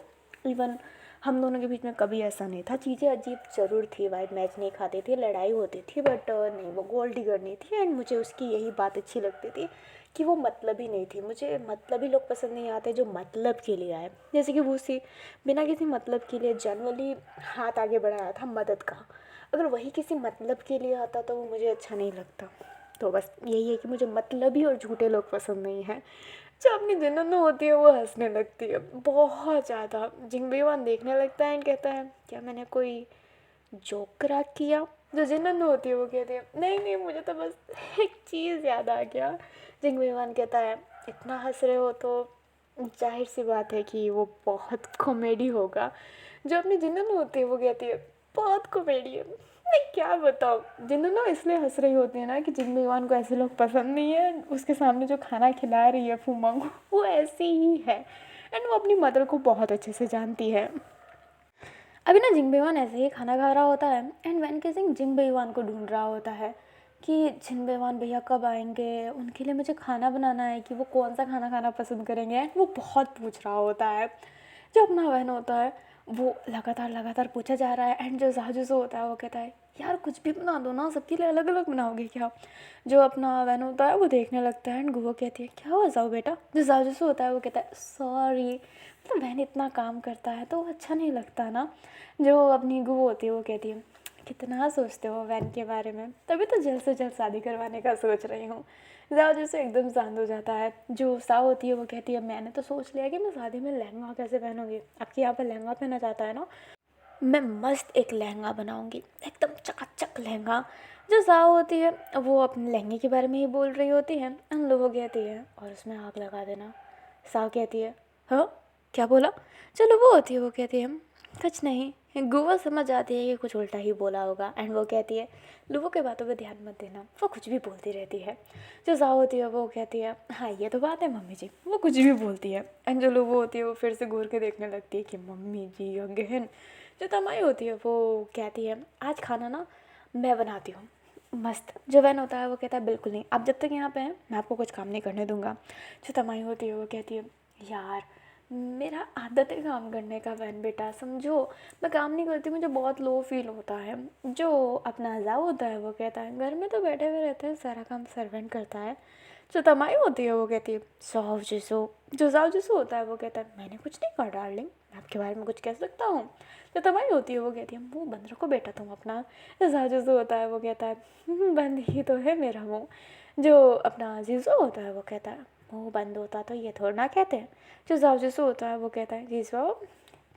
इवन हम दोनों के बीच में कभी ऐसा नहीं था। चीज़ें अजीब ज़रूर थी, वाइफ मैच नहीं खाती थी, लड़ाई होती थी, बट नहीं वो गोल्ड डिगर नहीं थी। एंड मुझे उसकी यही बात अच्छी लगती थी कि वो मतलब ही नहीं थी। मुझे मतलब ही लोग पसंद नहीं आते जो मतलब के लिए आए, जैसे कि वो सी बिना किसी मतलब के लिए जनरली हाथ आगे बढ़ाया था मदद का, अगर वही किसी मतलब के लिए आता तो वो मुझे अच्छा नहीं लगता। तो बस यही है कि मुझे मतलबी और झूठे लोग पसंद नहीं हैं। जो अपनी जिन्नू होती है वो हंसने लगती है बहुत ज़्यादा। जिंगबी वन देखने लगता है एंड कहता है क्या मैंने कोई जोक क्रैक किया। जो जिन्नू होती है वो कहती है नहीं नहीं मुझे तो बस एक चीज़ याद आ गया। जिंगबी वन कहता है इतना हंस रहे हो तो जाहिर सी बात है कि वो बहुत कॉमेडी होगा। जो अपनी जिन्नू होती है वो कहती है बहुत कॉमेडी है। मैं क्या बताऊँ, जिन्नू इसलिए हंस रही होती है ना कि जिंगबी वन को ऐसे लोग पसंद नहीं है, उसके सामने जो खाना खिला रही है फूमंग वो ऐसी ही है एंड वो अपनी मदर को बहुत अच्छे से जानती है। अभी ना जिंगबी वन ऐसे ही खाना खा रहा होता है एंड वैन के सिंह जिंगबी वन को ढूंढ रहा होता है कि जिंगबी वन भैया कब आएंगे, उनके लिए मुझे खाना बनाना है कि वो कौन सा खाना खाना पसंद करेंगे एंड वो बहुत पूछ रहा होता है। जो अपना बहन होता है वो लगातार लगातार पूछा जा रहा है एंड जो जाजूसो होता है वो कहता है यार कुछ भी बना दो ना, सबके लिए अलग अलग बनाओगे क्या। जो अपना बहन होता है वो देखने लगता है एंड गुवो कहती है क्या हुआ जाओ बेटा। जो जाजूसो होता है वो कहता है सॉरी, मतलब बहन इतना काम करता है तो अच्छा नहीं लगता ना। जो अपनी गुवो होती है वो कहती है कितना सोचते हो वैन के बारे में, तभी तो जल्द से जल्द शादी करवाने का सोच रही हूँ। जाओ जैसे एकदम शांत हो जाता है। जो साव होती है वो कहती है मैंने तो सोच लिया कि मैं शादी में लहंगा कैसे पहनूंगी, आपके यहाँ पर लहंगा पहना जाता है ना, मैं मस्त एक लहंगा बनाऊंगी एकदम चकाचक लहंगा। जो साव होती है वो अपने लहंगे के बारे में ही बोल रही होती है, उन लोगों कहती है और उसमें आग लगा देना। साव कहती है हाँ क्या बोला। चलो वो होती है वो कहती है कुछ नहीं। गुवा समझ जाती है कि कुछ उल्टा ही बोला होगा एंड वो कहती है लुवो के बातों पे ध्यान मत देना, वो कुछ भी बोलती रहती है। जो साव होती है वो कहती है हाँ ये तो बात है मम्मी जी, वो कुछ भी बोलती है एंड जो लुवो होती है वो फिर से घूर के देखने लगती है कि मम्मी जी अगेन। जो तमाई होती है वो कहती है आज खाना ना मैं बनाती हूँ मस्त। जो वैन होता है वो कहता है बिल्कुल नहीं, आप जब तक यहाँ पे हैं मैं आपको कुछ काम नहीं करने दूंगा। जो तमाई होती है वो कहती है यार मेरा आदत है काम करने का वैन बेटा, समझो। मैं काम नहीं करती, मुझे बहुत लो फील होता है। जो अपना जाओ होता है वो कहता है घर में तो बैठे हुए रहते हैं, सारा काम सर्वेंट करता है। जो तमाई होती है वो कहती है साहु जिसो। जो साहु जिसो होता है वो कहता है मैंने कुछ नहीं कहा डार्लिंग, मैं आपके बारे में कुछ कह सकता हूँ। जो तमाई होती है वो कहती है मुँह बंद रखो बेटा तुम अपना। जो साहु जिसो होता है वो कहता है बंद ही तो है मेरा मुँह। जो अपना जीजो होता है वो कहता है मुँह बंद होता तो ये थोड़ा ना कहते हैं। जो साहु जिसो होता है वो कहता है जीजो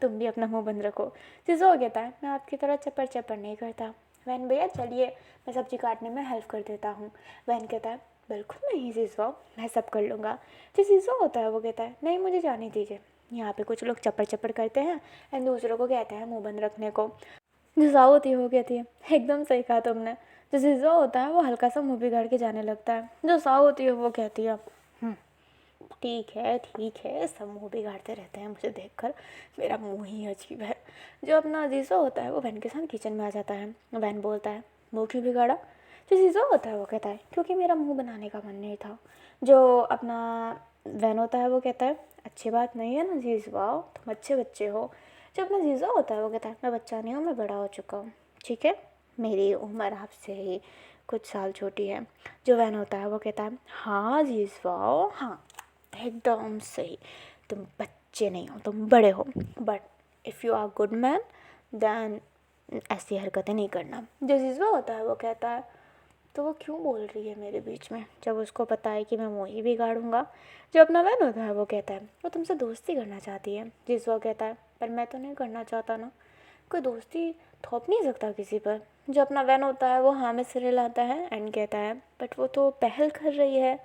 तुम भी अपना मुँह बंद रखो। जीजो कहता है मैं आपकी तरह चप्पर चप्पर नहीं करता। वैन भैया चलिए मैं सब्जी काटने में हेल्प कर देता हूँ। वैन कहता है बिल्कुल नहीं जीजो, मैं सब कर लूँगा। जो जीजो होता है वो कहता है नहीं मुझे जाने दीजिए, यहाँ पे कुछ लोग चप्पर चप्पर करते हैं एंड दूसरों को कहते हैं मुँह बंद रखने को। जो साहु होती है वो कहती है एकदम सही कहा तुमने। जो जीजो होता है वो हल्का सा मुँह बिगाड़ के जाने लगता है। जो साहु होती है वो कहती है "हम्म, ठीक है, सब मुँह बिगाड़ते रहते हैं मुझे देखकर, मेरा मुँह ही अजीब है। जो अपना जीजो होता है वो वैन के साथ किचन में आ जाता है। वैन बोलता है मुँह क्यों बिगाड़ा। जो जीजो होता है वो कहता है क्योंकि मेरा मुँह बनाने का मन नहीं था। जो अपना वैन होता है वो कहता है अच्छी बात नहीं है ना जीजवाओ, तुम अच्छे बच्चे हो। जो अपना जीजो होता है वो कहता है मैं बच्चा नहीं हूँ, मैं बड़ा हो चुका हूँ, ठीक है, मेरी उम्र आपसे ही कुछ साल छोटी है। जो वैन होता है वो कहता है हाँ जीजवाओ हाँ, एकदम सही, तुम बच्चे नहीं हो तुम बड़े हो, but if you are good man then ऐसी हरकतें नहीं करना। जो जीजवा होता है वो कहता है तो वो क्यों बोल रही है मेरे बीच में, जब उसको पता है कि मैं मुँह ही बिगाड़ूंगा। जो अपना वैन होता है वो कहता है वो तुमसे दोस्ती करना चाहती है। जीजवा कहता है पर मैं तो नहीं करना चाहता ना, कोई दोस्ती थोप नहीं सकता किसी पर। जो अपना वैन होता है वो हाँ में सिर हिलाता है एंड कहता है बट वो तो पहल कर रही है,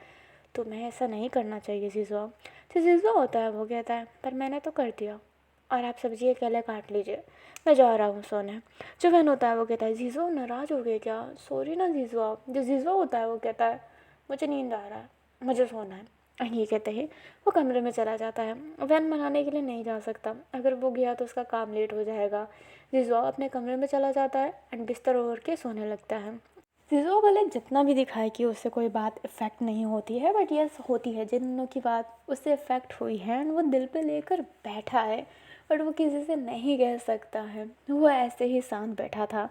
तुम्हें ऐसा नहीं करना चाहिए जीजो। तो जीजो होता है वो कहता है पर मैंने तो कर दिया, और आप सब्जी अकेले काट लीजिए, मैं जा रहा हूँ सोने। जो वैन होता है वो कहता है जीजो नाराज़ हो गए क्या, सॉरी ना जीजो आप। जो जीजो होता है वो कहता है मुझे नींद आ रहा है, मुझे सोना है। एंड ये कहते ही वो कमरे में चला जाता है। वैन मनाने के लिए नहीं जा सकता, अगर वो गया तो उसका काम लेट हो जाएगा। जीजो अपने कमरे में चला जाता है एंड बिस्तर ओढ़ के सोने लगता है। जीजो भले जितना भी दिखाए कि उससे कोई बात इफ़ेक्ट नहीं होती है, बट यस होती है, जिन दिनों की बात उससे इफ़ेक्ट हुई है एंड वो दिल पे लेकर बैठा है, बट वो किसी से नहीं कह सकता है, वो ऐसे ही शांत बैठा था।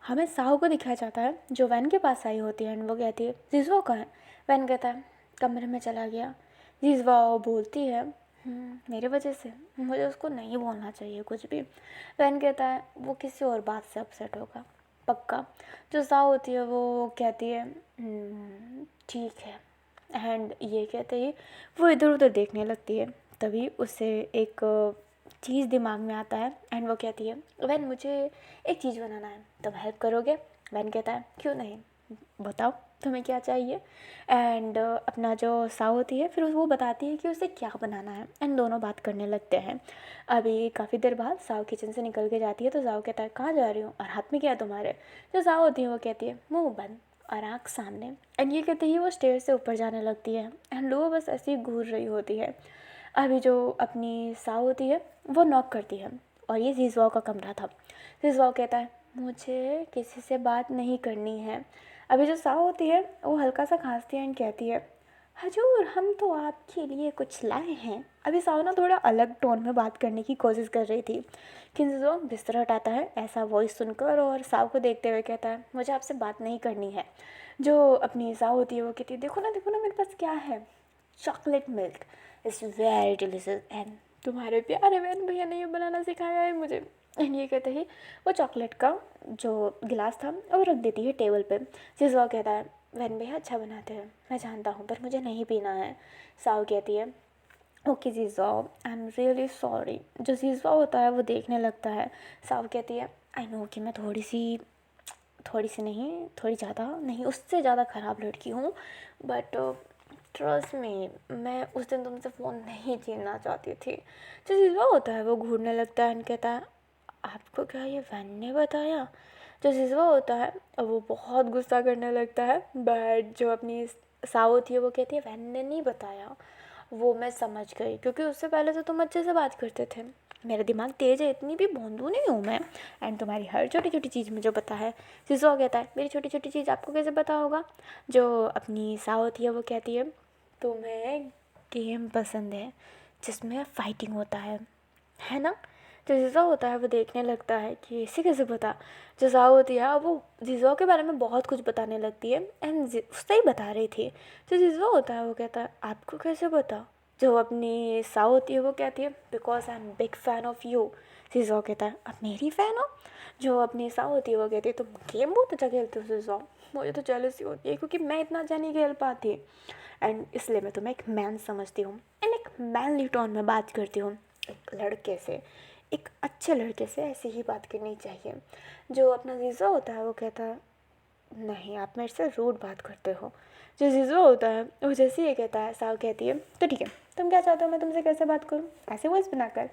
हमें साहू को दिखाया जाता है जो वैन के पास आई होती है एंड वो कहती है जीजवा कहाँ है। वैन कहता है कमरे में चला गया। जीजवा बोलती है मेरे वजह से, मुझे उसको नहीं बोलना चाहिए कुछ भी। वैन कहता है वो किसी और बात से अपसेट होगा पक्का। जो साहू होती है वो कहती है ठीक है, एंड ये कहते ही वो इधर उधर देखने लगती है। तभी उसे एक चीज़ दिमाग में आता है एंड वो कहती है वैन मुझे एक चीज़ बनाना है, तुम हेल्प करोगे। वैन कहता है क्यों नहीं, बताओ तुम्हें क्या चाहिए। एंड अपना जो साव होती है फिर वो बताती है कि उसे क्या बनाना है एंड दोनों बात करने लगते हैं। अभी काफ़ी देर बाद साव किचन से निकल के जाती है तो साव कहता है कहाँ जा रही हूँ और हाथ में क्या है तुम्हारे। जो साव होती है वो कहती है मुँह बंद और आँख सामने। एंड ये कहते ही वो स्टेयर से ऊपर जाने लगती है एंड वो बस ऐसे ही घूर रही होती है। अभी जो अपनी साव होती है वो नॉक करती है और ये जीजवाओ का कमरा था। जीजवाओ कहता है मुझे किसी से बात नहीं करनी है। अभी जो साव होती है वो हल्का सा खांसती है एंड कहती है हजूर हम तो आपके लिए कुछ लाए हैं। अभी साव ना थोड़ा अलग टोन में बात करने की कोशिश कर रही थी, किंजो बिस्तर हटाता है ऐसा वॉइस सुनकर और साव को देखते हुए कहता है मुझे आपसे बात नहीं करनी है। जो अपनी साव होती है वो कहती है देखो ना मेरे पास क्या है, chocolate milk is very delicious and तुम्हारे प्यारे बहन भैया ने ये बनाना सिखाया है मुझे। एंड ये कहते ही वो चॉकलेट का जो गिलास था वो रख देती है टेबल पे। जिसवा कहता है बहन भैया अच्छा बनाते हैं, मैं जानता हूँ पर मुझे नहीं पीना है। साव कहती है ओके जीजवा आई एम रियली सॉरी। जो जीजवा होता है वो देखने लगता है। साव कहती है आई नो कि मैं थोड़ी सी नहीं, थोड़ी ज़्यादा नहीं, उससे ज़्यादा ख़राब लड़की हूँ, बट ट्रस्ट मी मैं उस दिन तुमसे फ़ोन नहीं छीनना चाहती थी। जो जिसवा होता है वो घूरने लगता है एंड कहता है आपको क्या ये वैन ने बताया। जो जिसवा होता है वो बहुत गुस्सा करने लगता है, बट जो अपनी साव होती है वो कहती है वैन ने नहीं बताया, वो मैं समझ गई क्योंकि उससे पहले तो तुम अच्छे से बात करते थे। मेरा दिमाग तेज़ है, इतनी भी भोंदू नहीं हूँ मैं, एंड तुम्हारी हर छोटी छोटी चीज़ मुझे पता है। जिसवा कहता है मेरी छोटी छोटी चीज़ आपको कैसे पता होगा। जो अपनी साव होती है वो कहती है तुम्हें गेम पसंद है, जिसमें फाइटिंग होता है ना। जो जीज़ो होता है वो देखने लगता है कि इसे कैसे पता। जो जाओ होती है वो जीज़ो के बारे में बहुत कुछ बताने लगती है एंड उससे ही बता रही थी। जो जीज़ो होता है वो कहता है आपको कैसे पता। जो अपनी साओ होती है वो कहती है because I am big fan of you. जीज़ो कहता है आप मेरी फ़ैन हो। जो अपनी साओ होती है वो कहती है तुम गेम बहुत अच्छा खेलते हो जीज़ो, मुझे तो जेलसी होती है क्योंकि मैं इतना अच्छा नहीं खेल पाती एंड इसलिए मैं तुम्हें एक मैन समझती हूँ एंड एक मैनली टोन में बात करती हूँ। एक लड़के से, एक अच्छे लड़के से ऐसी ही बात करनी चाहिए। जो अपना जीज़ो होता है वो कहता है नहीं आप मेरे से रूड बात करते हो। जो जीज़ो होता है वो जैसे ही ये कहता है साव कहती है तो ठीक है तुम क्या चाहते हो मैं तुमसे कैसे बात करूँ, ऐसे वॉइस बनाकर।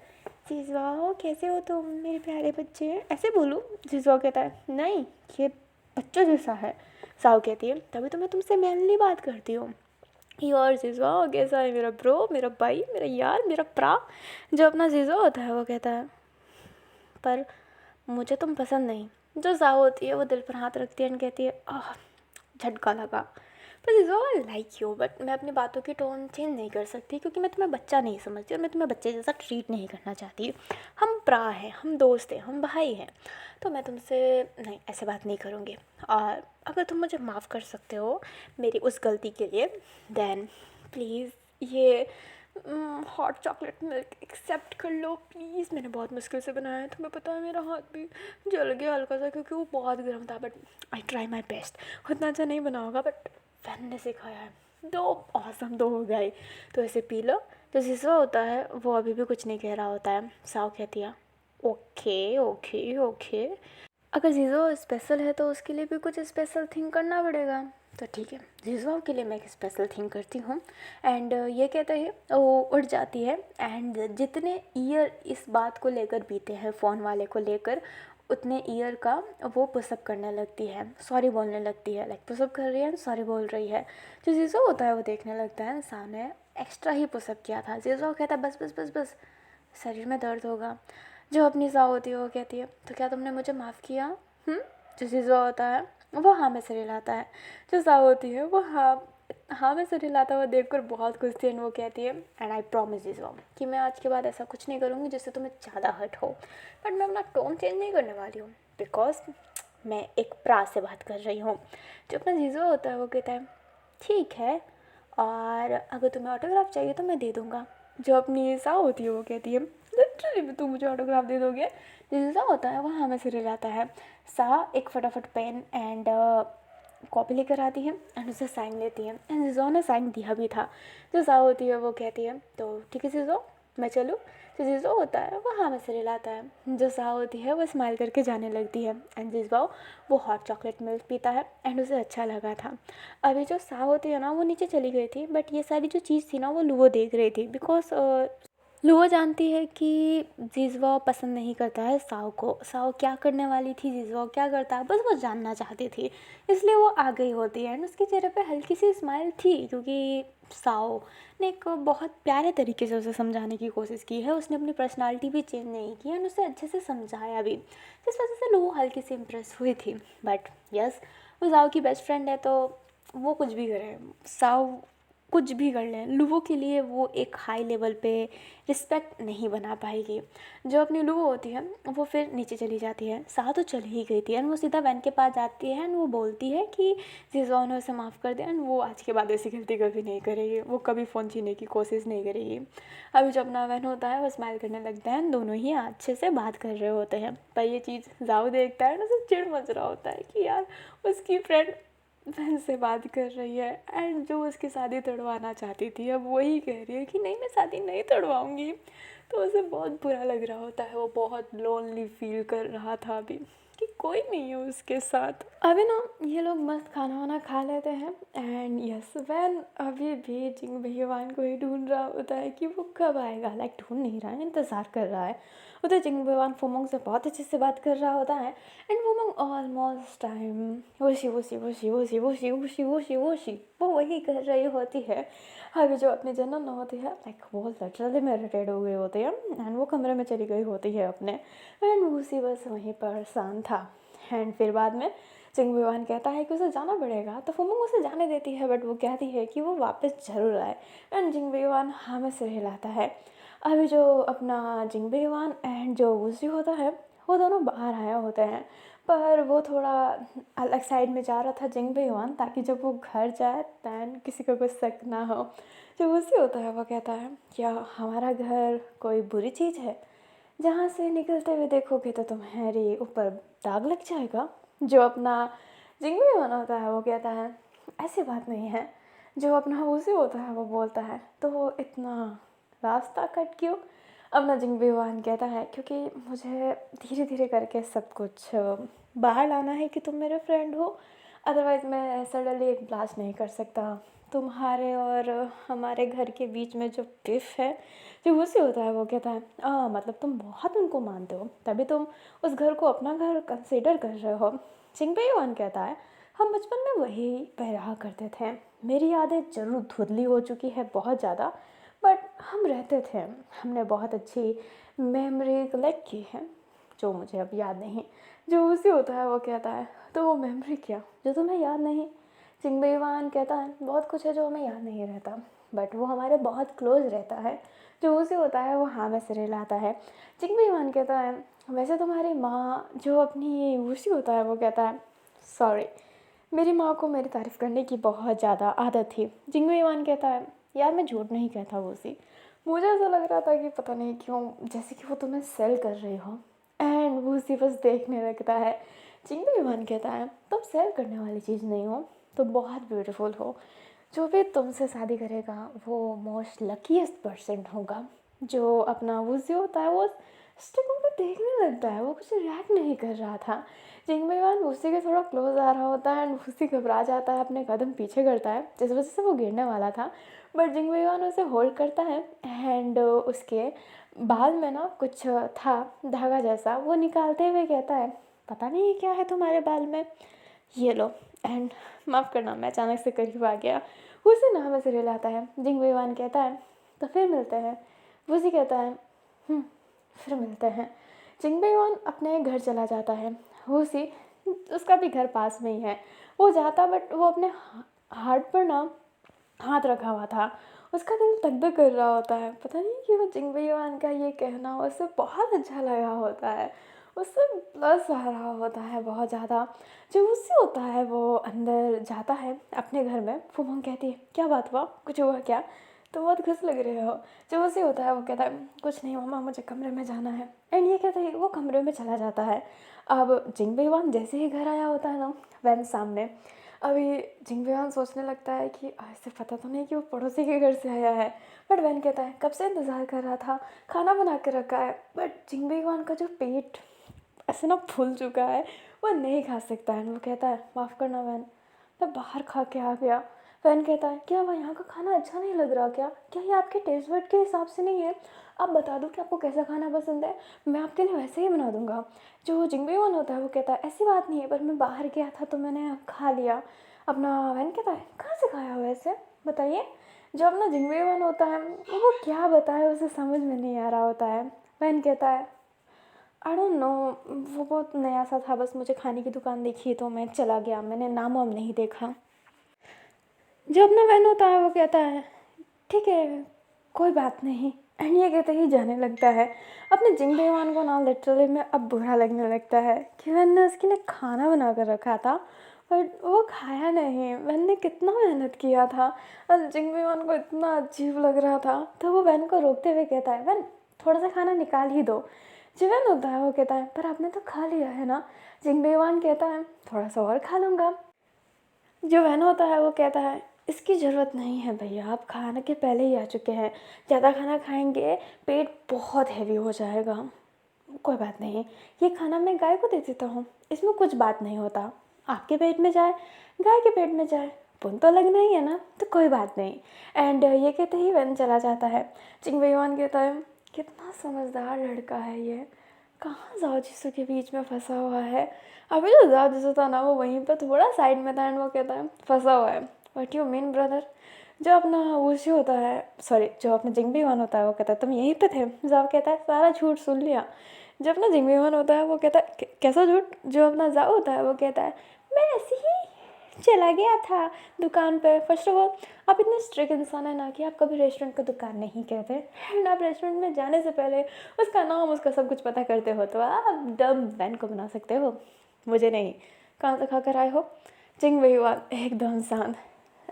जीज़ो कैसे हो तुम मेरे प्यारे बच्चे, ऐसे बोलूँ। जीज़ो कहता है नहीं ये बच्चों जैसा है। साव कहती है तभी तो मैं तुमसे मैनली बात करती हूँ। योर जीज़ो कैसा है मेरा ब्रो, मेरा भाई, मेरा यार, मेरा प्रा। जो अपना जीज़ो होता है वो कहता है पर मुझे तुम पसंद नहीं। जो जाओ होती है वो दिल पर हाथ रखती है एंड कहती है आह झटका लगा। पर जीज़ो आई लाइक यू बट मैं अपनी बातों की टोन चेंज नहीं कर सकती क्योंकि मैं तुम्हें बच्चा नहीं समझती और मैं तुम्हें बच्चे जैसा ट्रीट नहीं करना चाहती। हम प्रा हैं, हम दोस्त हैं, हम भाई हैं, तो मैं तुमसे नहीं ऐसे बात नहीं करूँगी। और अगर तुम मुझे माफ़ कर सकते हो मेरी उस गलती के लिए देन प्लीज़ ये हॉट चॉकलेट मिल्क एक्सेप्ट कर लो प्लीज़। मैंने बहुत मुश्किल से बनाया है, तुम्हें पता है मेरा हाथ भी जल गया हल्का सा क्योंकि वो बहुत गर्म था but I try my best. उतना अच्छा नहीं बना होगा बट फैन ने सिखाया है। दो औसम दो हो गए तो ऐसे पी लो। जो जीज़ो होता है वो अभी भी कुछ नहीं कह रहा होता है। साव कहती है ओके ओके ओके। अगर जीज़ो स्पेशल है तो उसके लिए भी कुछ स्पेशल थिंग करना पड़ेगा। तो ठीक है जीज़ो के लिए मैं एक स्पेशल थिंग करती हूँ एंड ये कहते हैं वो उड़ जाती है एंड जितने ईयर इस बात को लेकर बीते हैं फ़ोन वाले को लेकर उतने ईयर का वो पुशअप करने लगती है, सॉरी बोलने लगती है। लाइक पुशअप कर रही है सॉरी बोल रही है। जो जीज़ो होता है वो देखने लगता है सामने एक्स्ट्रा ही पुशअप किया था। जीज़ो कहता है बस बस बस बस शरीर में दर्द होगा। जो अपनी साव होती है वो कहती है तो क्या तुमने मुझे माफ़ किया। जो जीज़ो होता है वो हाँ में सिर हिलाता है। जो साव होती है वो हाँ में सिर हिलाता हुआ देखकर बहुत खुश थी एंड वो कहती है एंड आई प्रॉमिस जीज़ो कि मैं आज के बाद ऐसा कुछ नहीं करूँगी जिससे तुम्हें ज़्यादा हर्ट हो। बट मैं अपना टोन चेंज नहीं करने वाली हूँ बिकॉज मैं एक प्रा से बात कर रही हूँ। जो अपना जीज़ो होता है वो कहता है ठीक है और अगर तुम्हें ऑटोग्राफ चाहिए तो मैं दे दूँगा। जो अपनी सा होती है वो कहती है लिटरली तुम मुझे ऑटोग्राफ दे दोगे। जिससा होता है वो हमें से रिलाता है। सा एक फटाफट पेन एंड कॉपी लेकर आती है एंड उसे साइन लेती है एंड जिज़ो ने साइन दिया भी था। जो सा होती है वो कहती है तो ठीक है जिज़ो मैं चलूँ। जो जिज़ो होता है वो हाँ में से रिलाता है। जो सा होती है वो स्माइल करके जाने लगती है एंड जिज़ो वो हॉट चॉकलेट मिल्क पीता है एंड उसे अच्छा लगा था। अभी जो सा होती है ना वो नीचे चली गई थी बट ये सारी जो चीज़ थी ना वो लुओ देख रही थी बिकॉज लुओ जानती है कि जीज़वो पसंद नहीं करता है साओ को। साओ क्या करने वाली थी, जीज़वो क्या करता है, बस वो जानना चाहती थी इसलिए वो आ गई होती है एंड उसके चेहरे पे हल्की सी स्माइल थी क्योंकि साओ ने एक बहुत प्यारे तरीके से उसे समझाने की कोशिश की है। उसने अपनी पर्सनालिटी भी चेंज नहीं की एंड उसे अच्छे से समझाया भी जिस वजह से लुओ हल्की सी इम्प्रेस हुई थी। बट यस वो साओ की बेस्ट फ्रेंड है तो वो कुछ भी करे, साओ कुछ भी कर लें लुवो के लिए वो एक हाई लेवल पे रिस्पेक्ट नहीं बना पाएगी। जो अपनी लुवो होती है वो फिर नीचे चली जाती है। सा तो चली ही गई थी एंड वो सीधा वैन के पास जाती है एंड वो बोलती है कि जीज़ो ने उसे माफ़ कर दिया एंड वो आज के बाद ऐसी गलती कभी नहीं करेगी, वो कभी फ़ोन छीनने की कोशिश नहीं करेगी। अभी जो अपना वैन होता है वो स्माइल करने लगता है, दोनों ही अच्छे से बात कर रहे होते हैं। पर ये चीज़ जाओ देखता है ना उसे चिढ़ मच रहा होता है कि यार उसकी फ्रेंड बहन से बात कर रही है एंड जो उसकी शादी तोड़वाना चाहती थी अब वही कह रही है कि नहीं मैं शादी नहीं तोड़वाऊँगी। तो उसे बहुत बुरा लग रहा होता है, वो बहुत लोनली फील कर रहा था अभी कि कोई नहीं है उसके साथ। अभी ना ये लोग मस्त खाना वाना खा लेते हैं एंड यस वैन अभी भी जिंग भैयावान को ही ढूंढ रहा होता है कि वो कब आएगा। लाइक ढूंढ नहीं रहा है, इंतज़ार कर रहा है। उधर जिंग भैयावान फुमोंग से बहुत अच्छे से बात कर रहा होता है एंड फुमोंग ऑलमोस्ट टाइम वोशी वोशी वोशी वोशी वोशी वोशी वोशी वोशी वो वही कर रही होती है। अभी जो अपनी जनन होती है लाइक वो लिटरली में इरिटेट हो गई होती है एंड वो कमरे में चली गई होती है अपने एंड उसी बस वहीं पर शांत था एंड फिर बाद में जिंगबेवान कहता है कि उसे जाना पड़ेगा, तो फुमोंग उसे जाने देती है, बट वो कहती है कि वो वापस ज़रूर आए। एंड जिंगबेवान हाँ में सिर हिलाता है। अभी जो अपना जिंगबेवान एंड जो वूजी होता है, वो दोनों बाहर आए होते हैं, पर वो थोड़ा अलग साइड में जा रहा था जिंगबेयुआन, ताकि जब वो घर जाए दैन किसी को कुछ शक ना हो। जो उसी होता है वो कहता है, क्या हमारा घर कोई बुरी चीज़ है? जहाँ से निकलते हुए देखोगे तो तुम्हारे ऊपर दाग लग जाएगा। जो अपना जिंगबेयुआन होता है वो कहता है, ऐसी बात नहीं है। जो अपना उसी होता है वो बोलता है, तो इतना रास्ता कट क्यों? अपना जिंगबेयुआन कहता है, क्योंकि मुझे धीरे धीरे करके सब कुछ बाहर लाना है कि तुम मेरे फ्रेंड हो, अदरवाइज़ मैं सडनली एक ब्लास्ट नहीं कर सकता। तुम्हारे और हमारे घर के बीच में जो बिफ है, जो उसी होता है वो कहता है, मतलब तुम बहुत उनको मानते हो, तभी तुम उस घर को अपना घर कंसिडर कर रहे हो। जिंगबेयुआन कहता है, हम बचपन में वही पे रहा करते थे। मेरी यादें ज़रूर धुंधली हो चुकी है बहुत ज़्यादा, बट हम रहते थे। हमने बहुत अच्छी मेमोरी कलेक्ट की है, जो मुझे अब याद नहीं। जो उसी होता है वो कहता है, तो वो मेमोरी क्या जो तुम्हें याद नहीं? जिंगबेयुआन कहता है, बहुत कुछ है जो हमें याद नहीं रहता, बट वो हमारे बहुत क्लोज रहता है। जो उसी होता है वो हाँ में सिर हिलाता है। जिंगबेयुआन कहता है, वैसे तुम्हारी माँ जो अपनी उसी होता है वो कहता है, सॉरी, मेरी माँ को मेरी तारीफ़ करने की बहुत ज़्यादा आदत थी। जिंगबेयुआन कहता है, यार मैं झूठ नहीं कहता वूसी, मुझे ऐसा लग रहा था कि पता नहीं क्यों जैसे कि वो तुम्हें सेल कर रही हो। एंड वूसी बस देखने लगता है। जिंगबेयुआन कहता है, तुम सेल करने वाली चीज़ नहीं हो, तुम बहुत ब्यूटीफुल हो। जो भी तुमसे शादी करेगा वो मोस्ट लकीएस्ट पर्सन होगा। जो अपना वूसी होता है वो स्टिकों को देखने लगता है, वो कुछ रिएक्ट नहीं कर रहा था। जिंगबेयुआन वूसी के थोड़ा क्लोज आ रहा होता है एंड वूसी घबरा जाता है, अपने कदम पीछे करता है, जिस वजह से वो गिरने वाला था, बट जिंगबेयुआन उसे होल्ड करता है। एंड उसके बाल में ना कुछ था धागा जैसा, वो निकालते हुए कहता है, पता नहीं ये क्या है तुम्हारे बाल में, ये लो। एंड माफ़ करना मैं अचानक से करीब आ गया। उसे नाम में सिर हिलाता है। जिंगबेयुआन कहता है, तो फिर मिलते हैं। वूसी कहता है, फिर मिलते हैं। जिंगबेयुआन अपने घर चला जाता है। वूसी, उसका भी घर पास में ही है, वो जाता, बट वो अपने हार्ट पर ना हाथ रखा हुआ था। उसका दिल धक धक कर रहा होता है, पता नहीं क्यों जिंगबेयुआन का ये कहना उसे बहुत अच्छा लगा होता है, उससे प्लस आ रहा होता है बहुत ज़्यादा। जो उससे होता है वो अंदर जाता है अपने घर में। फुमोंग कहती है, क्या बात हुआ, कुछ हुआ क्या, तो बहुत खुश लग रहे हो? जो उसे होता है वो कहता है, कुछ नहीं मामा, मुझे कमरे में जाना है। एंड ये कहता है वो कमरे में चला जाता है। अब जिंगबेयुआन जैसे ही घर आया होता है ना, वैन सामने, अभी जिंगबेयुआन सोचने लगता है कि ऐसे पता तो नहीं कि वो पड़ोसी के घर से आया है, बट वैन कहता है, कब से इंतज़ार कर रहा था, खाना बना के रखा है। बट जिंगबेयुआन का जो पेट ऐसे ना फूल चुका है, वो नहीं खा सकता है। वो कहता है, माफ़ करना वैन, मैं बाहर खा के आ गया। वैन कहता है, क्या वह यहाँ का खाना अच्छा नहीं लग रहा क्या? क्या ये आपके टेस्ट बड के हिसाब से नहीं है? आप बता दो कि आपको कैसा खाना पसंद है, मैं आपके लिए वैसे ही बना दूंगा। जो जिंगबेयुआन होता है वो कहता है, ऐसी बात नहीं है, पर मैं बाहर गया था तो मैंने खा लिया। अपना वैन कहता है, कहाँ से खाया वैसे, बताइए। जो अपना जिंगबेयुआन होता है वो क्या बताए, उसे समझ में नहीं आ रहा होता है। वैन कहता है, आई डोंट नो, वो बहुत नया सा था, बस मुझे खाने की दुकान दिखी तो मैं चला गया, मैंने नाम वाम नहीं देखा। जो अपना वैन होता है वो कहता है, ठीक है, कोई बात नहीं। एंड ये कहते ही जाने लगता है। अपने जिंगबेयुआन को ना लिटरली में अब बुरा लगने लगता है कि वैन ने उसके लिए खाना बना कर रखा था, बट वो खाया नहीं। वैन ने कितना मेहनत किया था और जिंगबेयुआन को इतना अजीब लग रहा था, तो वो वैन को रोकते हुए कहता है, वैन थोड़ा सा खाना निकाल ही दो। जो वैन होता है वो कहता है, पर आपने तो खा लिया है ना। जिंगबेयुआन कहता है, थोड़ा सा और खा लूँगा। जो वैन होता है वो कहता है, इसकी ज़रूरत नहीं है भैया, आप खाने के पहले ही आ चुके हैं, ज़्यादा खाना खाएंगे पेट बहुत हैवी हो जाएगा। कोई बात नहीं, ये खाना मैं गाय को दे देता हूँ, इसमें कुछ बात नहीं होता, आपके पेट में जाए गाय के पेट में जाए, पुण्य तो लगना ही है ना, तो कोई बात नहीं। एंड ये कहते ही वैन चला जाता है। चिंगबेयुआन कहता है, कितना समझदार लड़का है ये, कहाँ जाओ जिसू के बीच में फंसा हुआ है। अभी जो जाओ जिसू था ना वो वहीं पर थोड़ा साइड में था एंड वो कहता है, फंसा हुआ है, व्हाट यू मीन ब्रदर। जो अपना उसी होता है, सॉरी, जो अपना जिंगबेयुआन होता है वो कहता है, तुम यहीं पे थे? जाओ कहता है, सारा झूठ सुन लिया। जो अपना जिंगबेयुआन होता है वो कहता है, कैसा झूठ?" जो अपना जाओ होता है वो कहता है, मैं ऐसे ही चला गया था दुकान पर। फर्स्ट ऑफ ऑल आप इतने स्ट्रिक्ट इंसान है ना कि आप कभी रेस्टोरेंट का दुकान नहीं कहते, एंड आप रेस्टोरेंट में जाने से पहले उसका नाम उसका सब कुछ पता करते हो, तो आप डम वैन को बना सकते हो, मुझे नहीं। कहाँ से खा कर आए हो? चिंग बेहुआन एकदम शांत।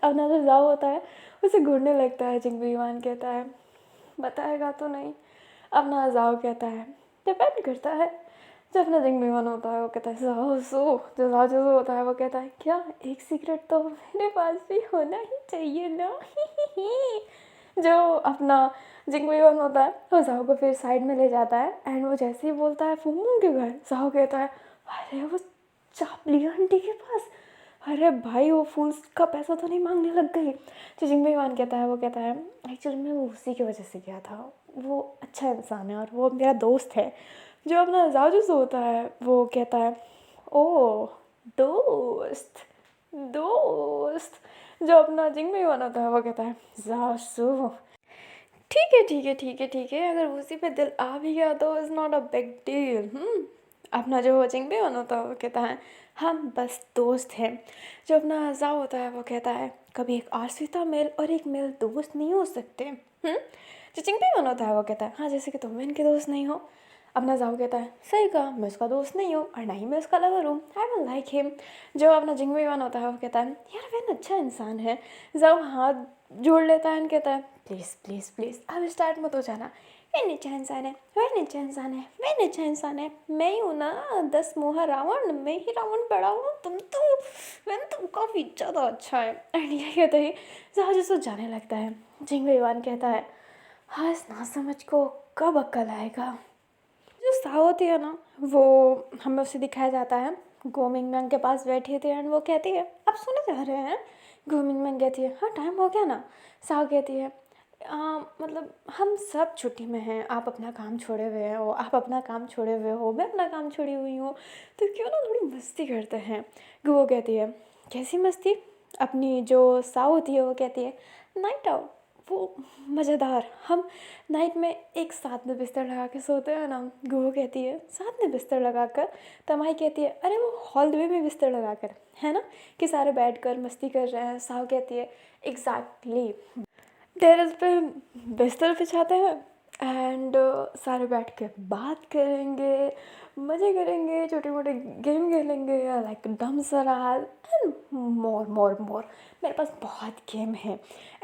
अब ना जो जाओ होता है उसे घूरने लगता है। चिंग बेहुआन कहता है बताएगा तो नहीं। अब ना जाओ कहता है डिपेंड करता है। जब ना जिंग बेईमान होता है वो कहता है जाओ सो। जो जाओ जो होता है वो कहता है क्या एक सीक्रेट तो मेरे पास भी होना ही चाहिए ना। जो अपना जिंग बेईमान होता है वो जाओ को फिर साइड में ले जाता है, एंड वो जैसे ही बोलता है फूमूंग के घर, जाओ कहता है अरे वो चापली आंटी के पास, अरे भाई वो फूल का पैसा तो नहीं मांगने लग गई। जो जिंग बेईमान कहता है वो कहता है एक्चुअली मैं वो उसी की वजह से गया था, वो अच्छा इंसान है और वो मेरा दोस्त है। जो अपना जाजूस होता है वो कहता है ओ दोस्त दोस्त। जो अपना जिंग बेईमान होता है वो कहता है जासू। ठीक है ठीक है ठीक है ठीक है, अगर उसी पे दिल आ भी गया तो is not a big deal. अपना जो जिंग बेईमान होता है वो कहता है हम बस दोस्त हैं। जो अपना जाओ होता है वो कहता है कभी एक आश्रिता मेल और एक मेल दोस्त नहीं हो सकते। जो चिंग बेईमान होता है वो कहता है हाँ जैसे कि तुम इनके दोस्त नहीं हो। अपना जाओ कहता है सही कहा, मैं उसका दोस्त नहीं हूँ और ना ही मैं उसका लवर हूँ, आई डोंट लाइक हिम। जो अपना जिंग बेईमान होता है वो कहता है यार वैन अच्छा इंसान है। जाओ हाथ जोड़ लेता है एंड कहता है प्लीज़ प्लीज़ प्लीज़ अब स्टार्ट मत हो जाना। वैन अच्छा इंसान है, वैन अच्छा इंसान है, वैन अच्छा इंसान है, मैं ही हूँ ना 10 मुँहा रावण, मैं ही रावण बड़ा हूँ, तुम तो वैन तो काफ़ी ज़्यादा अच्छा है। एंड ये कहते ही जाओ जो जाने लगता है। जिंग बेईमान कहता है हाँ इस नासमझ को कब अक्ल आएगा। जो साव होती है ना वो हमें उसे दिखाया जाता है गोमिंग मैंग के पास बैठी थी, एंड वो कहती है आप सोने जा रहे हैं? गोमिंग मैंग कहती है हाँ टाइम हो गया ना। साव कहती है मतलब हम सब छुट्टी में हैं, आप अपना काम छोड़े हुए हो, आप अपना काम छोड़े हुए हो, मैं अपना काम छोड़ी हुई हूँ, तो क्यों ना थोड़ी मस्ती करते हैं। वो कहती है कैसी मस्ती? अपनी जो साव होती है वो कहती है नाइट आउट, वो मज़ेदार, हम नाइट में एक साथ में बिस्तर लगा के सोते हैं ना। गुहो कहती है साथ में बिस्तर लगा कर। तमाई कहती है अरे वो हॉलवे में बिस्तर लगा कर, है ना कि सारे बैठ कर मस्ती कर रहे हैं। साव कहती है एग्जैक्टली टेरेस पे बिस्तर बिछाते हैं एंड सारे बैठ के बात करेंगे, मज़े करेंगे, छोटे मोटे गेम खेलेंगे लाइक डम सराल एंड मोर मोर मोर। मेरे पास बहुत गेम है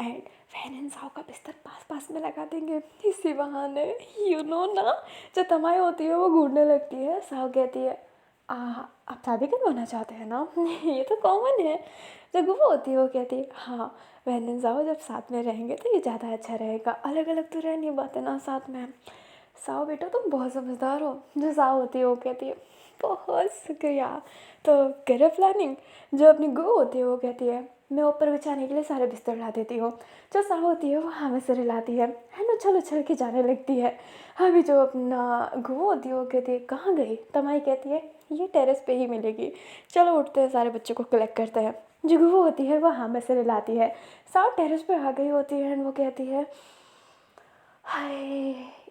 एंड वैन एंड साव का बिस्तर पास पास में लगा देंगे, इसी बहाने यू नो ना। जो तमाई होती है वो घूरने लगती है। साव कहती है आप शादी करवाना चाहते हैं ना? ये तो कॉमन है। जो गुफ्फा होती है वो कहती है हाँ वैन एंड साव जब साथ में रहेंगे तो ये ज़्यादा अच्छा रहेगा, अलग अलग तो रह नहीं पाते ना साथ में। साव बेटा तुम बहुत समझदार हो। जो साव होती है वो कहती है बहुत शुक्रिया, तो करे प्लानिंग। जो अपनी गो होती है वो कहती है मैं ऊपर बिछाने के लिए सारे बिस्तर ला देती हूँ। जो साव होती है वो हमें से रिलाती है एंड उछल उछल के जाने लगती है। अभी जो अपना गो होती है वो कहती है कहाँ गई? तमाई कहती है ये टेरेस पे ही मिलेगी, चलो उठते हैं सारे बच्चों को कलेक्ट करते हैं। जो गो होती है वो हमें से रिलाती है। साव टेरेस पे आ गई होती है एंड वो कहती है हाय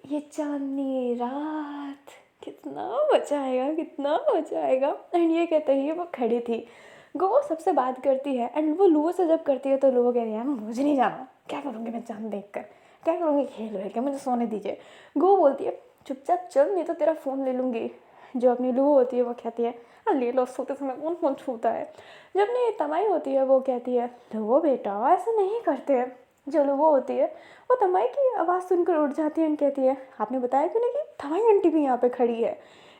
ये चांदनी रात, कितना मजा आएगा कितना मजा आएगा। एंड ये कहते ही वो खड़ी थी। गो सबसे बात करती है एंड वो लुओ से जब करती है तो लुओ कह रही है मुझे नहीं जाना, क्या करूँगी मैं चांद देख कर, क्या करूँगी खेल वेल के, मुझे सोने दीजिए। गो बोलती है चुपचाप चल नहीं तो तेरा फ़ोन ले लूँगी। जो अपनी लुओ होती है वो कहती है ले लो, सोते समय कौन फ़ोन छूता है। जब अपनी तमाई होती है वो कहती है लुओ बेटा ऐसा नहीं करते हैं। जो लुओ होती है वो तमाई की आवाज़ सुनकर उठ जाती है एंड कहती है आपने बताया क्यों नहीं कि तमाई आंटी भी यहाँ पे खड़ी है।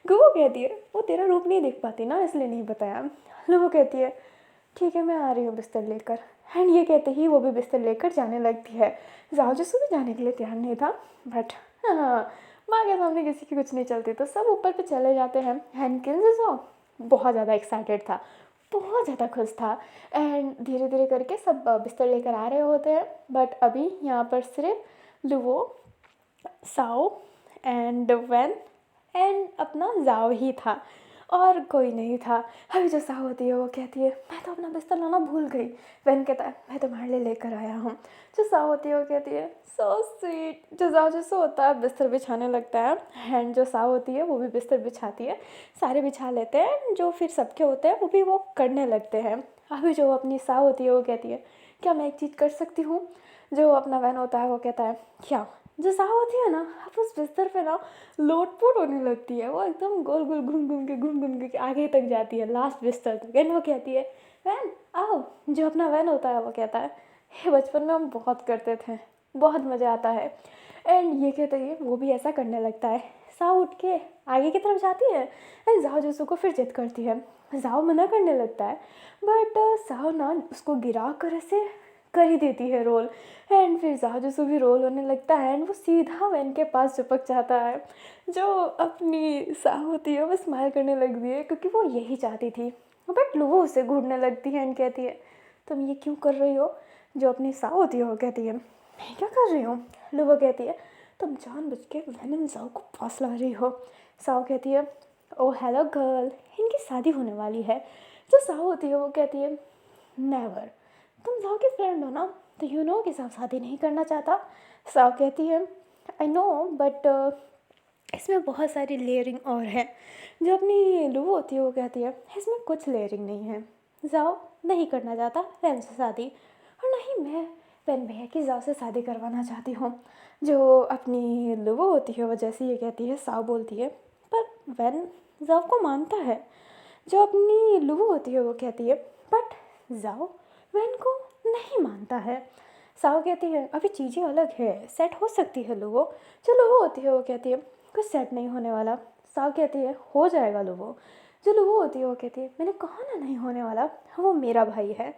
वो कहती है वो तेरा रूप नहीं देख पाती ना इसलिए नहीं बताया। वो कहती है ठीक है मैं आ रही हूँ बिस्तर लेकर। एंड ये कहते ही वो भी बिस्तर लेकर जाने लगती है। जाओजसू भी जाने के लिए तैयार नहीं था बट हाँ माँ के सामने किसी की कुछ नहीं चलती तो सब ऊपर पे चले जाते हैं। एंड किंजो बहुत ज़्यादा एक्साइटेड था, बहुत ज़्यादा खुश था एंड धीरे धीरे करके सब बिस्तर लेकर आ रहे होते हैं। बट अभी यहाँ पर सिर्फ लुवो, साओ एंड वैन एंड अपना जाओ ही था। और कोई नहीं था। अभी जो साहु होती है वो कहती है मैं तो अपना बिस्तर लाना भूल गई। वैन कहता है मैं तुम्हारे लिए लेकर आया हूँ। जो साहु होती है वो कहती है सो स्वीट। जो साहु जैसे होता है बिस्तर बिछाने लगता है एंड जो साहु होती है वो भी बिस्तर बिछाती है। सारे बिछा लेते हैं जो फिर सबके होते हैं वो भी वो करने लगते हैं। अभी जो अपनी साहु होती है वो कहती है क्या मैं एक चीज़ कर सकती हूँ। जो अपना वैन होता है वो कहता है क्या। जो साहु होती है ना अब उस बिस्तर पे ना लोटपोट होने लगती है। वो एकदम गोल गोल घूम घूम के आगे तक जाती है लास्ट बिस्तर तक एंड वो कहती है वैन आओ। जो अपना वैन होता है वो कहता है ये बचपन में हम बहुत करते थे, बहुत मज़ा आता है। एंड ये कहते ही वो भी ऐसा करने लगता है। साहु उठ के आगे की तरफ जाती है एंड जाओ जसू को फिर जिद करती है। जाओ मना करने लगता है बट साहु ना उसको गिरा कर ऐसे कर ही देती है रोल। एंड फिर जाजूसू भी रोल होने लगता है एंड वो सीधा वैन के पास चिपक जाता है। जो अपनी साहु होती है वो स्माइल करने लगती है क्योंकि वो यही चाहती थी। बट लुवो उसे घूरने लगती है एंड कहती है तुम ये क्यों कर रही हो। जो अपनी साहु होती है वो कहती है मैं क्या कर रही हूँ। लुवो कहती है तुम जानबूझ के वैन एंड जाओ को पास ला रही हो। साहु कहती है ओ हेलो गर्ल इनकी शादी होने वाली है। जो साहु होती है वो कहती है नेवर। तुम जाओ की फ्रेंड हो ना तो यू नो कि साहु शादी नहीं करना चाहता। साहु कहती है आई नो बट इसमें बहुत सारी लेयरिंग और है। जो अपनी लुवो होती है वो कहती है इसमें कुछ लेयरिंग नहीं है। जाओ नहीं करना चाहता वैन से शादी और नहीं मैं वैन भैया की जाओ से शादी करवाना चाहती हूँ। जो अपनी लुवो होती है वो जैसे ये कहती है साहु बोलती है पर वैन जाओ को मानता है। जो अपनी लुवो होती है वो कहती है बट जाओ वैन को नहीं मानता है। साहु कहती है अभी चीज़ें अलग है सेट हो सकती है लुवो। जो लुवो होती है वो कहती है कुछ सेट नहीं होने वाला। साहु कहती है हो जाएगा लुवो। जो लुवो होती है वो कहती है मैंने कहा ना नहीं होने वाला वो मेरा भाई है।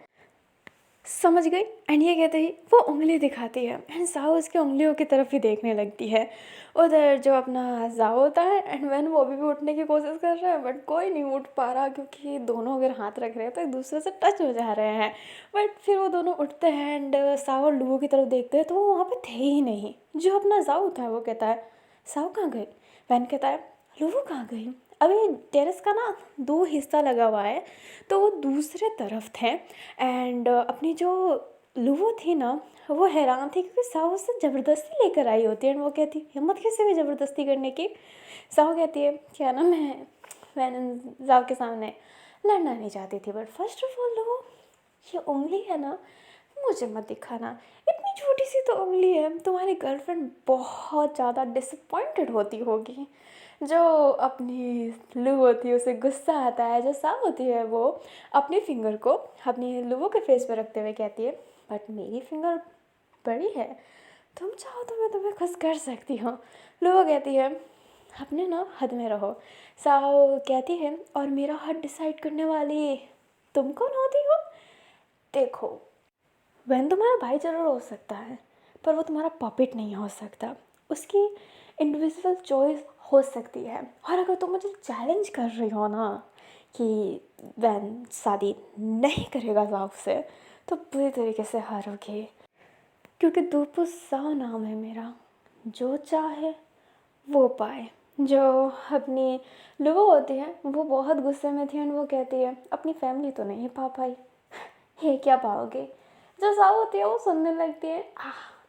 समझ गई। एंड ये कहते ही वो उंगली दिखाती है एंड साहु उसकी उंगलियों की तरफ ही देखने लगती है। उधर जो अपना जाओ होता है एंड वैन वो भी उठने की कोशिश कर रहा है बट कोई नहीं उठ पा रहा क्योंकि दोनों अगर हाथ रख रहे हैं तो एक दूसरे से टच हो जा रहे हैं। बट फिर वो दोनों उठते हैं एंड साहु और लुवो की तरफ देखते हैं तो वो वहाँ पे थे ही नहीं। जो अपना जाओ होता है वो कहता है साहु कहाँ गई। वैन कहता है लुवो कहाँ गई। अभी टेरेस का ना दो हिस्सा लगा हुआ है तो वो दूसरे तरफ थे। एंड अपनी जो लुवो थी ना वो हैरान थी क्योंकि साहु उससे ज़बरदस्ती लेकर आई होती है एंड वो कहती हिम्मत कैसे हुई ज़बरदस्ती करने की। साहु कहती है क्या ना मैंने जाओ के सामने लड़ना नहीं चाहती थी बट फर्स्ट ऑफ ऑल लुवो ये उंगली है ना मुझे मत दिखाना। इतनी छोटी सी तो उंगली है तुम्हारी गर्लफ्रेंड बहुत ज़्यादा डिसअपॉइंटेड होती होगी। जो अपनी लुवो होती है उसे गुस्सा आता है। जो साहु होती है वो अपनी फिंगर को अपनी लुवो के फेस पे रखते हुए कहती है बट मेरी फिंगर बड़ी है तुम चाहो तो मैं तुम्हें खुश कर सकती हूँ। लुवो कहती है अपने ना हद में रहो। साहु कहती है और मेरा हद डिसाइड करने वाली तुम कौन होती हो। देखो वैन तुम्हारा भाई ज़रूर हो सकता है पर वो तुम्हारा पपेट नहीं हो सकता। उसकी इंडिविजुअल चॉइस हो सकती है और अगर तुम मुझे चैलेंज कर रही हो ना कि वैन शादी नहीं करेगा जाओ से तो पूरी तरीके से हारोगे क्योंकि दूपू साहु नाम है मेरा। जो चाहे वो पाए। जो अपनी लुवो होती है वो बहुत गुस्से में थी एंड वो कहती है अपनी फैमिली तो नहीं पा पाई ये क्या पाओगे। जो साहु होती है वो सुनने लगती है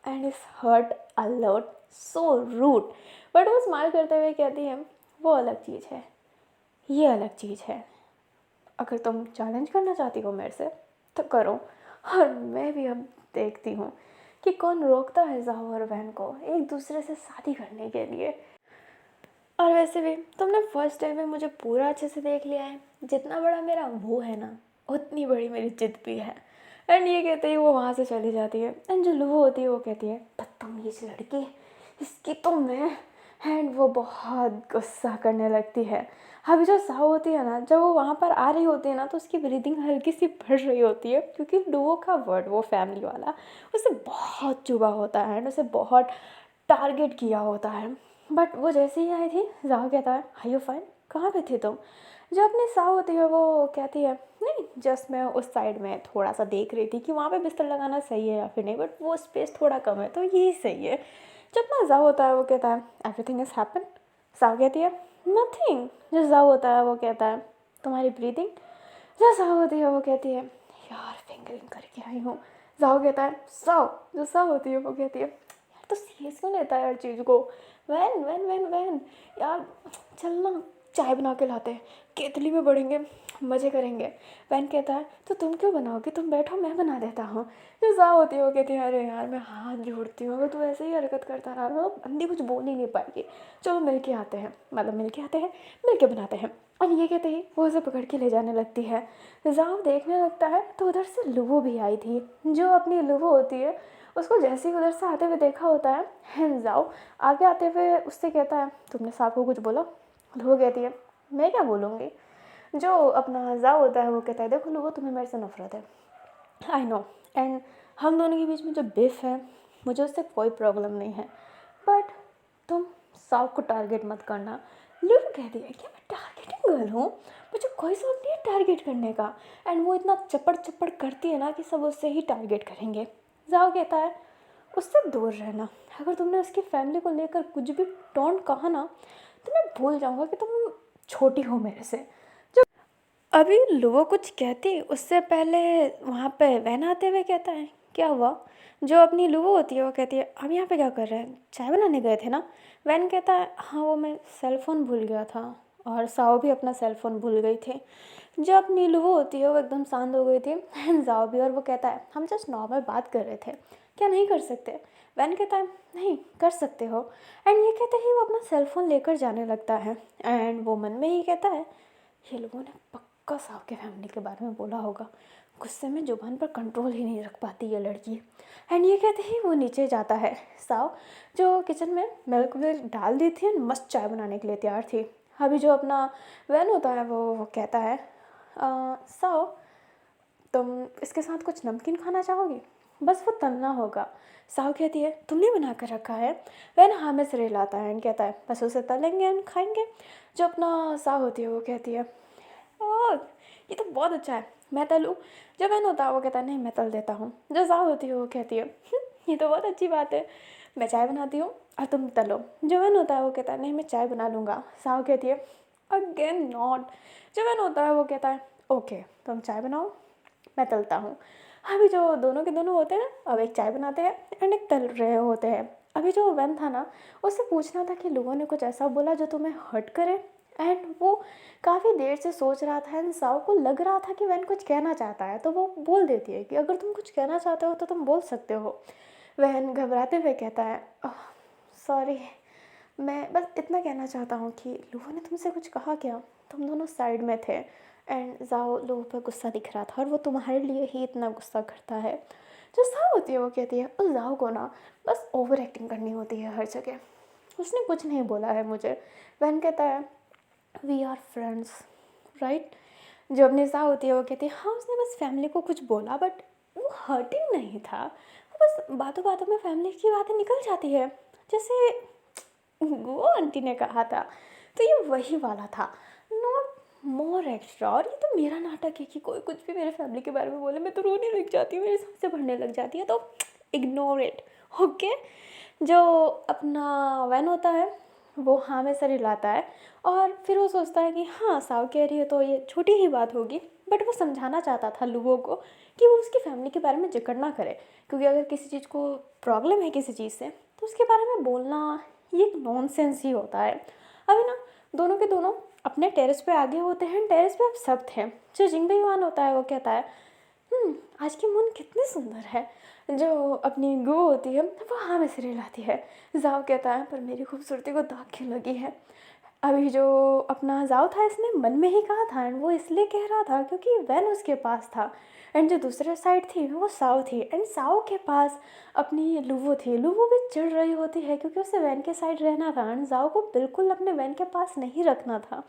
and is hurt a lot so rude but वो स्माइल करते हुए कहती है वो अलग चीज़ है ये अलग चीज़ है। अगर तुम चैलेंज करना चाहती हो मेरे से तो करो और मैं भी अब देखती हूँ कि कौन रोकता है जाओ और वैन को एक दूसरे से शादी करने के लिए। और वैसे भी तुमने फर्स्ट डे में मुझे पूरा अच्छे से देख लिया है। जितना बड़ा मेरा वो है ना उतनी बड़ी मेरी जिद भी है। एंड ये कहते ही वो वहाँ से चली जाती है एंड जो लुवो होती है वो कहती है बदतमीज लड़की इसकी तो मैं। एंड वो बहुत गुस्सा करने लगती है। अभी जो साहु होती है ना जब वो वहाँ पर आ रही होती है ना तो उसकी ब्रीदिंग हल्की सी बढ़ रही होती है क्योंकि लुवो का वर्ड वो फैमिली वाला उसे बहुत चुभा होता है एंड उसे बहुत टारगेट किया होता है। बट वो जैसे ही आई थी जाओ कहता है आर यू फाइन कहाँ पे थी तुम। जो अपनी साहु होती है वो कहती है नहीं जस्ट मैं उस साइड में थोड़ा सा देख रही थी कि वहाँ पे बिस्तर लगाना सही है या फिर नहीं बट वो स्पेस थोड़ा कम है तो यही सही है। जब ना जाओ होता है वो कहता है एवरीथिंग इज़ हैपन। साहु कहती है नथिंग। जो जाओ होता है वो कहता है तुम्हारी ब्रीदिंग। जो जाओ होती है वो कहती है यार फिंगरिंग करके आई हूँ। जाओ कहता है साओ। जो साओ होती है वो कहती है यार तो सीरियस क्यों लेता है हर चीज़ को। वैन वैन वैन वैन यार चलना चाय बना के लाते हैं, केतली में बढ़ेंगे, मज़े करेंगे। वैन कहता है तो तुम क्यों बनाओगे, तुम बैठो मैं बना देता हूँ। जो ज़ा होती है वो कहती है अरे यार मैं हाथ जोड़ती हूँ, अगर तू ऐसे ही हरकत करता रहा तो बंदी कुछ बोल ही नहीं पाएगी। चलो मिल के आते हैं, मतलब मिल के आते हैं, मिल के बनाते हैं। और ये कहते ही वो उसे पकड़ के ले जाने लगती है। ज़ाओ देखने लगता है तो उधर से लुवो भी आई थी। जो अपनी लुवो होती है उसको जैसे ही उधर से आते हुए देखा होता है ज़ाओ आगे आते हुए उससे कहता है तुमने सांप को कुछ बोला। लुवो कहती है मैं क्या बोलूँगी। जो अपना ज़ाओ होता है वो कहता है देखो लुवो तुम्हें मेरे से नफरत है, आई नो, एंड हम दोनों के बीच में जो बिफ है मुझे उससे कोई प्रॉब्लम नहीं है, बट तुम साउ को टारगेट मत करना। लुवो कहती है क्या मैं टारगेटिंग गर्ल हूँ, मुझे कोई शौक नहीं है टारगेट करने का। एंड वो इतना चपड़ चपड़ करती है ना कि सब उससे ही टारगेट करेंगे। जाओ कहता है उससे दूर रहना, अगर तुमने उसकी फैमिली को लेकर कुछ भी टोंट कहा ना तो मैं भूल जाऊँगा कि तुम छोटी हो मेरे से। अभी लुवो कुछ कहती उससे पहले वहाँ पे वैन आते हुए कहता है क्या हुआ। जो अपनी लुवो होती है वो कहती है हम यहाँ पे क्या कर रहे हैं, चाय बनाने गए थे ना। वैन कहता है हाँ वो मैं सेल फ़ोन भूल गया था, और साओ भी अपना सेल फ़ोन भूल गई थी। जो अपनी लुवो होती है वो एकदम शांत हो गई थी एंड जाओ भी, और वो कहता है हम जस्ट नॉर्मल बात कर रहे थे, क्या नहीं कर सकते। वैन कहता है नहीं कर सकते हो। एंड ये कहते ही वो अपना सेल फ़ोन लेकर जाने लगता है। एंड वो मन में ही कहता है ये लोगों ने पक्का साहब के फैमिली के बारे में बोला होगा, गुस्से में जुबान पर कंट्रोल ही नहीं रख पाती ये लड़की। एंड ये कहते ही वो नीचे जाता है। साव जो किचन में मिल्क विल्क डाल दी थी एंड मस्त चाय बनाने के लिए तैयार थी। अभी जो अपना वैन होता है वो कहता है साव तुम इसके साथ कुछ नमकीन खाना चाहोगी, बस वो तलना होगा। साव कहती है तुमने बना कर रखा है। वैन हाँ में सिर हिलाता है एंड कहता है बस उसे तलेंगे एंड खाएंगे। जो अपना साव होती है वो कहती है ओह ये तो बहुत अच्छा है मैं तलूँ। जो वैन होता है वो कहता है नहीं मैं तल देता हूँ। जो साव होती है वो कहती है ये तो बहुत अच्छी बात है, मैं चाय बनाती हूँ और तुम तलो। जो वैन होता है वो कहता है नहीं मैं चाय बना लूँगा। साव कहती है अगेन नॉट। जो वैन होता है वो कहता है ओके तुम चाय बनाओ मैं तलता हूँ। अभी जो दोनों के दोनों होते हैं अब एक चाय बनाते हैं एंड एक तल रहे होते हैं। अभी जो वैन था ना उससे पूछना था कि लोगों ने कुछ ऐसा बोला जो तुम्हें हर्ट करे। एंड वो काफ़ी देर से सोच रहा था एंड साव को लग रहा था कि वैन कुछ कहना चाहता है तो वो बोल देती है कि अगर तुम कुछ कहना चाहते हो तो तुम बोल सकते हो। वैन घबराते हुए कहता है सॉरी मैं बस इतना कहना चाहता हूँ कि लूहो ने तुमसे कुछ कहा क्या, तुम दोनों साइड में थे। एंड जाओ लूहो पर गुस्सा दिख रहा था और वो तुम्हारे लिए ही इतना गुस्सा करता है। जो साव होती है वो कहती है उस जाओ को ना बस ओवर एक्टिंग करनी होती है हर जगह, उसने कुछ नहीं बोला है मुझे। वैन कहता है वी आर फ्रेंड्स राइट। जो अपनी साव होती है वो कहती है हाँ उसने बस फैमिली को कुछ बोला बट वो हर्टिंग नहीं था, वो बस बातों बातों में फैमिली की बातें निकल जाती है, जैसे वो आंटी ने कहा था। तो ये वही वाला था, नॉट मोर एक्स्ट्रा। और ये तो मेरा नाटक है कि कोई कुछ भी मेरे फैमिली के बारे में बोले मैं तो रोने लग जाती हूँ, मेरे सांसें भरने लग जाती है, तो इग्नोर इट ओके। जो अपना वैन होता है वो हाँ में सर हिलाता है और फिर वो सोचता है कि हाँ साव कह रही है तो ये छोटी ही बात होगी। बट वो समझाना चाहता था लोगों को कि वो उसकी फैमिली के बारे में जिक्र ना करे, क्योंकि अगर किसी चीज़ को प्रॉब्लम है किसी चीज़ से तो उसके बारे में बोलना ये एक नॉनसेंस ही होता है। अभी ना दोनों के दोनों अपने टेरेस पे आगे होते हैं, टेरेस पे अब सब थे। जो जिंगबे युआन होता है वो कहता है आज की मून कितनी सुंदर है। जो अपनी गो होती है वो हाँ में सिर हिलाती है। जाओ कहता है पर मेरी खूबसूरती को दाग क्यों लगी है। अभी जो अपना जाओ था इसने मन में ही कहा था एंड वो इसलिए कह रहा था क्योंकि वैन उसके पास था। एंड जो दूसरे साइड थी वो साओ थी एंड साओ के पास अपनी लुवो थी। लुवो भी चिढ़ रही होती है क्योंकि उसे वैन के साइड रहना था एंड जाओ को बिल्कुल अपने वैन के पास नहीं रखना था।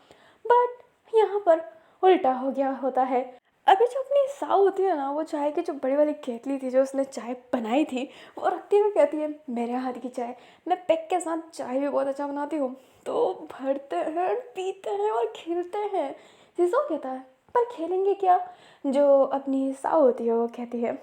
बट यहाँ पर उल्टा हो गया होता है। अभी जो अपनी साव होती है ना वो चाय की जो बड़ी वाली केतली थी जो उसने चाय बनाई थी वो रखती हुई कहती है मेरे हाथ की चाय, मैं पेक के साथ चाय भी बहुत अच्छा बनाती हूँ। तो भरते हैं पीते हैं और खेलते हैं। जिसो कहता है पर खेलेंगे क्या। जो अपनी साव होती है वो कहती है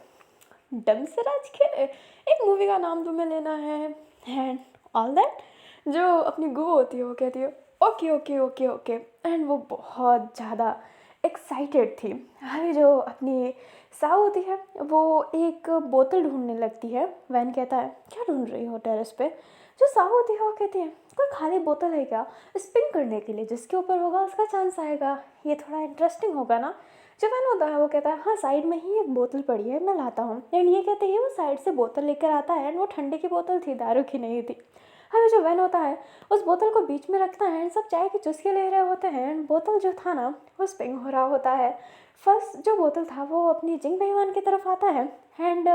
डम से राज खेले, एक मूवी का नाम तुम्हें लेना है एंड ऑल दैट। जो अपनी गो होती है वो कहती है okay okay okay okay. And वो बहुत ज़्यादा एक्साइटेड थी। अभी जो अपनी साव होती है वो एक बोतल ढूंढने लगती है। वैन कहता है क्या ढूंढ रही हो टेरेस पे। जो साव होती है वो कहती है कोई खाली बोतल है क्या, स्पिन करने के लिए, जिसके ऊपर होगा उसका चांस आएगा, ये थोड़ा इंटरेस्टिंग होगा ना। जो वैन होता है वो कहता है हाँ साइड में ही एक बोतल पड़ी है, मैं लाता हूँ। एंड ये कहते ही वो साइड से बोतल लेकर आता है। एंड वो ठंडे की बोतल थी, दारू की नहीं थी। अभी जो वैन होता है उस बोतल को बीच में रखता है। सब चाय की चुस्की ले रहे होते हैं। बोतल जो था ना वो स्पिंग हो रहा होता है। फर्स्ट जो बोतल था वो अपनी जिंग बेईमान की तरफ आता है। एंड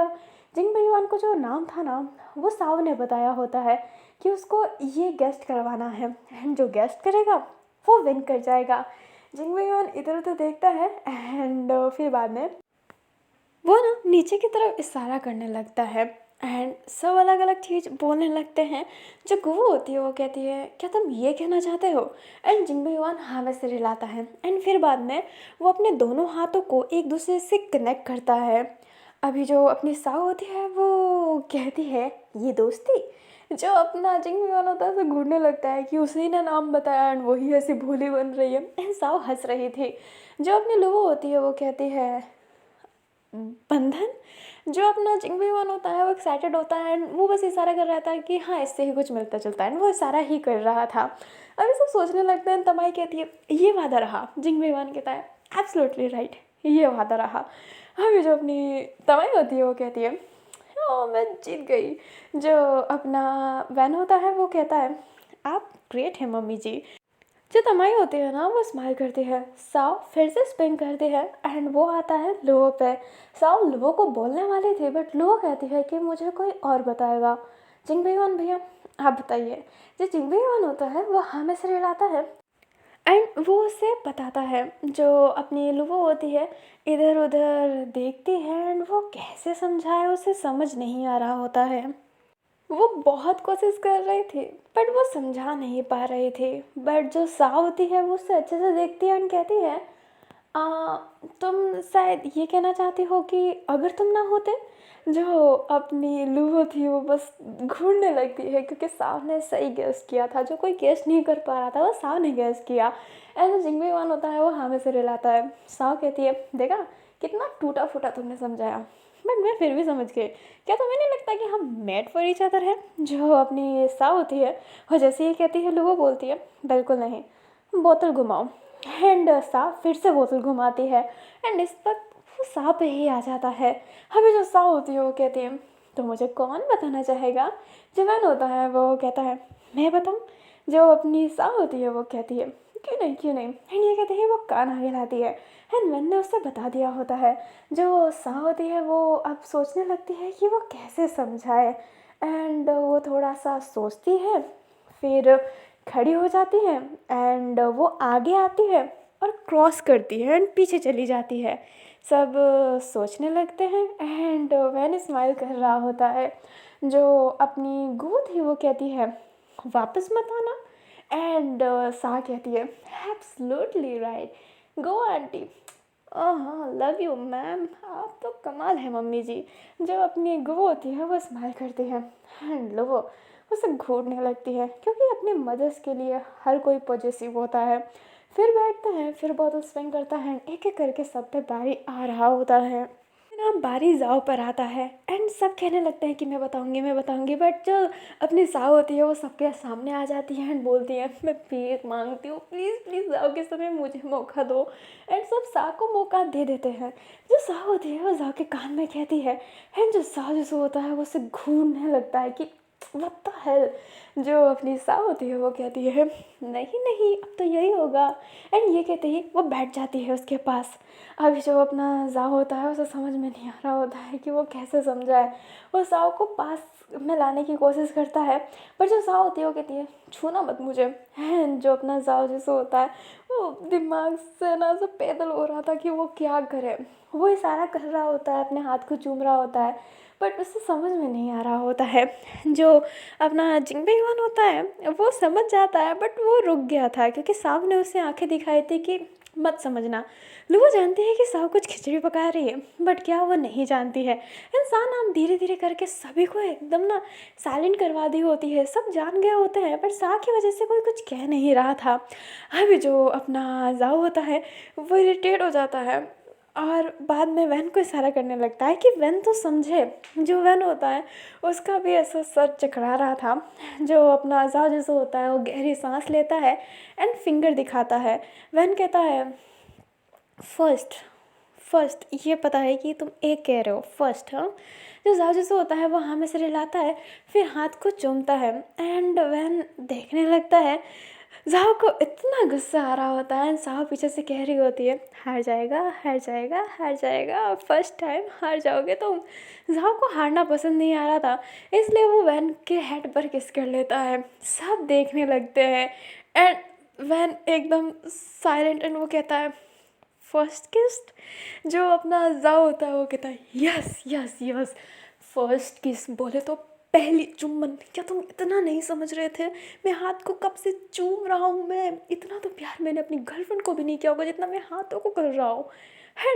जिंग बेईमान को जो नाम था ना वो साव ने बताया होता है कि उसको ये गेस्ट करवाना है। एंड जो गेस्ट करेगा वो विन कर जाएगा। जिंग बेईमान इधर उधर देखता है। एंड फिर बाद में वो ना नीचे की तरफ इशारा करने लगता है। एंड सब अलग अलग चीज़ बोलने लगते हैं। जो गुवो होती है वो कहती है क्या तुम ये कहना चाहते हो। एंड जिंगबो युआन हाँ में सिर हिलाता है। एंड फिर बाद में वो अपने दोनों हाथों को एक दूसरे से कनेक्ट करता है। अभी जो अपनी साव होती है वो कहती है ये दोस्ती। जो अपना जिंगबो युआन होता है उसे घूरने लगता है कि उसी ने नाम बताया। एंड वही ऐसी भोली बन रही है। एंड साव हंस रही थी। जो अपनी लुवो होती है वो कहती है बंधन। जो अपना चिंगबीवन होता है वो एक्साइटेड होता है एंड वो बस इशारा कर रहा था कि हाँ इससे ही कुछ मिलता जुलता है। एंड वो इशारा ही कर रहा था। अभी सब सोचने लगते हैं। तमाई कहती है ये वादा रहा। जिंगबीवन कहता है एब्सोल्युटली राइट, ये वादा रहा। अभी जो अपनी तमाई होती है वो कहती है हाँ मैं जीत गई। जो अपना वैन होता है वो कहता है आप ग्रेट है मम्मी जी। जो तमाई होती है ना वो स्माइल करती है। साव फिर से स्पिन करती है। एंड वो आता है लुओ पे। साव लुओ को बोलने वाली थी बट लुओ कहती है कि मुझे कोई और बताएगा। जिंगबेयुआन भैया आप बताइए। जो जिंगबेयुआन होता है वो हाँ में सिर हिलाता है। एंड वो उसे बताता है। जो अपनी लुओ होती है इधर उधर देखती है एंड वो कैसे समझाए उसे समझ नहीं आ रहा होता है। वो बहुत कोशिश कर रही थी बट वो समझा नहीं पा रही थी। बट जो सा होती है वो उससे अच्छे से देखती है और कहती है आ, तुम शायद ये कहना चाहती हो कि अगर तुम ना होते। जो अपनी लूहो थी वो बस घूरने लगती है क्योंकि साव ने सही गेस किया था। जो कोई गेस नहीं कर पा रहा था वो साव ने गेस किया। एंड जो जिंगबीवान होता है वो हाँ में से रिलाता है। साव कहती है देखा कितना टूटा फूटा तुमने समझाया बट मैं फिर भी समझ गई। क्या तुम्हें नहीं लगता कि हम मेड फॉर ईच अदर है। जो अपनी साव होती है वो जैसे ही कहती है लूहो बोलती है बिल्कुल नहीं, बोतल घुमाओ। एंड सा फिर से बोतल घुमाती है। एंड इस वक्त वो सा पे ही आ जाता है। अभी जो सा होती है वो कहती है तो मुझे कौन बताना चाहेगा। जो वैन होता है वो कहता है मैं बताऊँ। जो अपनी सा होती है वो कहती है क्यों नहीं क्यों नहीं। एंड ये कहते हैं वो कान आगे लाती है। एंड वैन ने उससे बता दिया होता है। जो सा होती है वो अब सोचने लगती है कि वो कैसे समझाए। एंड वो थोड़ा सा सोचती है फिर खड़ी हो जाती है। एंड वो आगे आती है और क्रॉस करती है एंड पीछे चली जाती है। सब सोचने लगते हैं। एंड वैन स्माइल कर रहा होता है। जो अपनी गू थी वो कहती है वापस मत आना। एंड सा कहती है एब्सोल्युटली राइट, गो आंटी। हाँ लव यू मैम, आप तो कमाल है मम्मी जी। जो अपनी गो होती है वो स्माइल करती है। एंड लो उसे घूरने लगती है क्योंकि अपने मदर्स के लिए हर कोई पॉजिटिव होता है। फिर बैठता है फिर बोतल स्विंग करता है। एक एक करके सब पे बारी आ रहा होता है। ना बारी जाओ पर आता है। एंड सब कहने लगते हैं कि मैं बताऊंगी बट जो अपनी साव होती है वो सबके सामने आ जाती है एंड बोलती है मैं भीख मांगती हूँ प्लीज़ प्लीज़ जाओ के समय मुझे मौका दो। एंड सब सा को मौका दे देते हैं। जो सा होती है वो जा के कान में कहती है। एंड जो सा जिसको होता है वो उसे घूरने लगता है कि व्हाट द हेल। जो अपनी सा होती है वो कहती है नहीं नहीं अब तो यही होगा। एंड ये कहते ही वो बैठ जाती है उसके पास। अभी जो अपना जा होता है उसे समझ में नहीं आ रहा होता है कि वो कैसे समझाए। वो साव को पास में लाने की कोशिश करता है पर जो साव होती है वो कहती है छूना मत मुझे। एंड जो अपना साव जैसे होता है वो दिमाग से ना सब पैदल हो रहा था कि वो क्या करे। वो इशारा कर रहा होता है अपने हाथ को चूम रहा होता है बट उसे समझ में नहीं आ रहा होता है। जो अपना जिंगबेयुआन होता है वो समझ जाता है बट वो रुक गया था क्योंकि साव ने उसे आंखें दिखाई थी कि मत समझना। लूबो जानती है कि साहु कुछ खिचड़ी पका रही है, बट क्या वो नहीं जानती है इंसान आम धीरे धीरे करके सभी को एकदम ना साइलेंट करवा दी होती है। सब जान गए होते हैं, पर साह की वजह से कोई कुछ कह नहीं रहा था। अभी जो अपना जाओ होता है वो इरिटेट हो जाता है और बाद में वैन को इशारा करने लगता है कि वैन तो समझे। जो वैन होता है उसका भी ऐसा सर चकरा रहा था। जो अपना जाओ जैसा होता है वो गहरी सांस लेता है एंड फिंगर दिखाता है। वैन कहता है फर्स्ट, फर्स्ट ये पता है कि तुम एक कह रहे हो फर्स्ट। हाँ, जो जाओ जैसा होता है वो हाँ में सिर हिलाता है, फिर हाथ को चूमता है एंड वैन देखने लगता है। जाओ को इतना गुस्सा आ रहा होता है एंड साहु पीछे से कह रही होती है हार जाएगा, हार जाएगा, हार जाएगा, फर्स्ट टाइम हार जाओगे तुम। जाओ को हारना पसंद नहीं आ रहा था, इसलिए वो वैन के हेड पर किस कर लेता है। सब देखने लगते हैं एंड वैन एकदम साइलेंट एंड वो कहता है फर्स्ट किस। जो अपना जाओ होता है वो कहता है यस यस यस, फर्स्ट किस बोले तो पहली चुम्बन। क्या तुम इतना नहीं समझ रहे थे? मैं हाथ को कब से चूम रहा हूँ। मैं इतना तो प्यार मैंने अपनी गर्लफ्रेंड को भी नहीं किया होगा जितना मैं हाथों को कर रहा हूँ।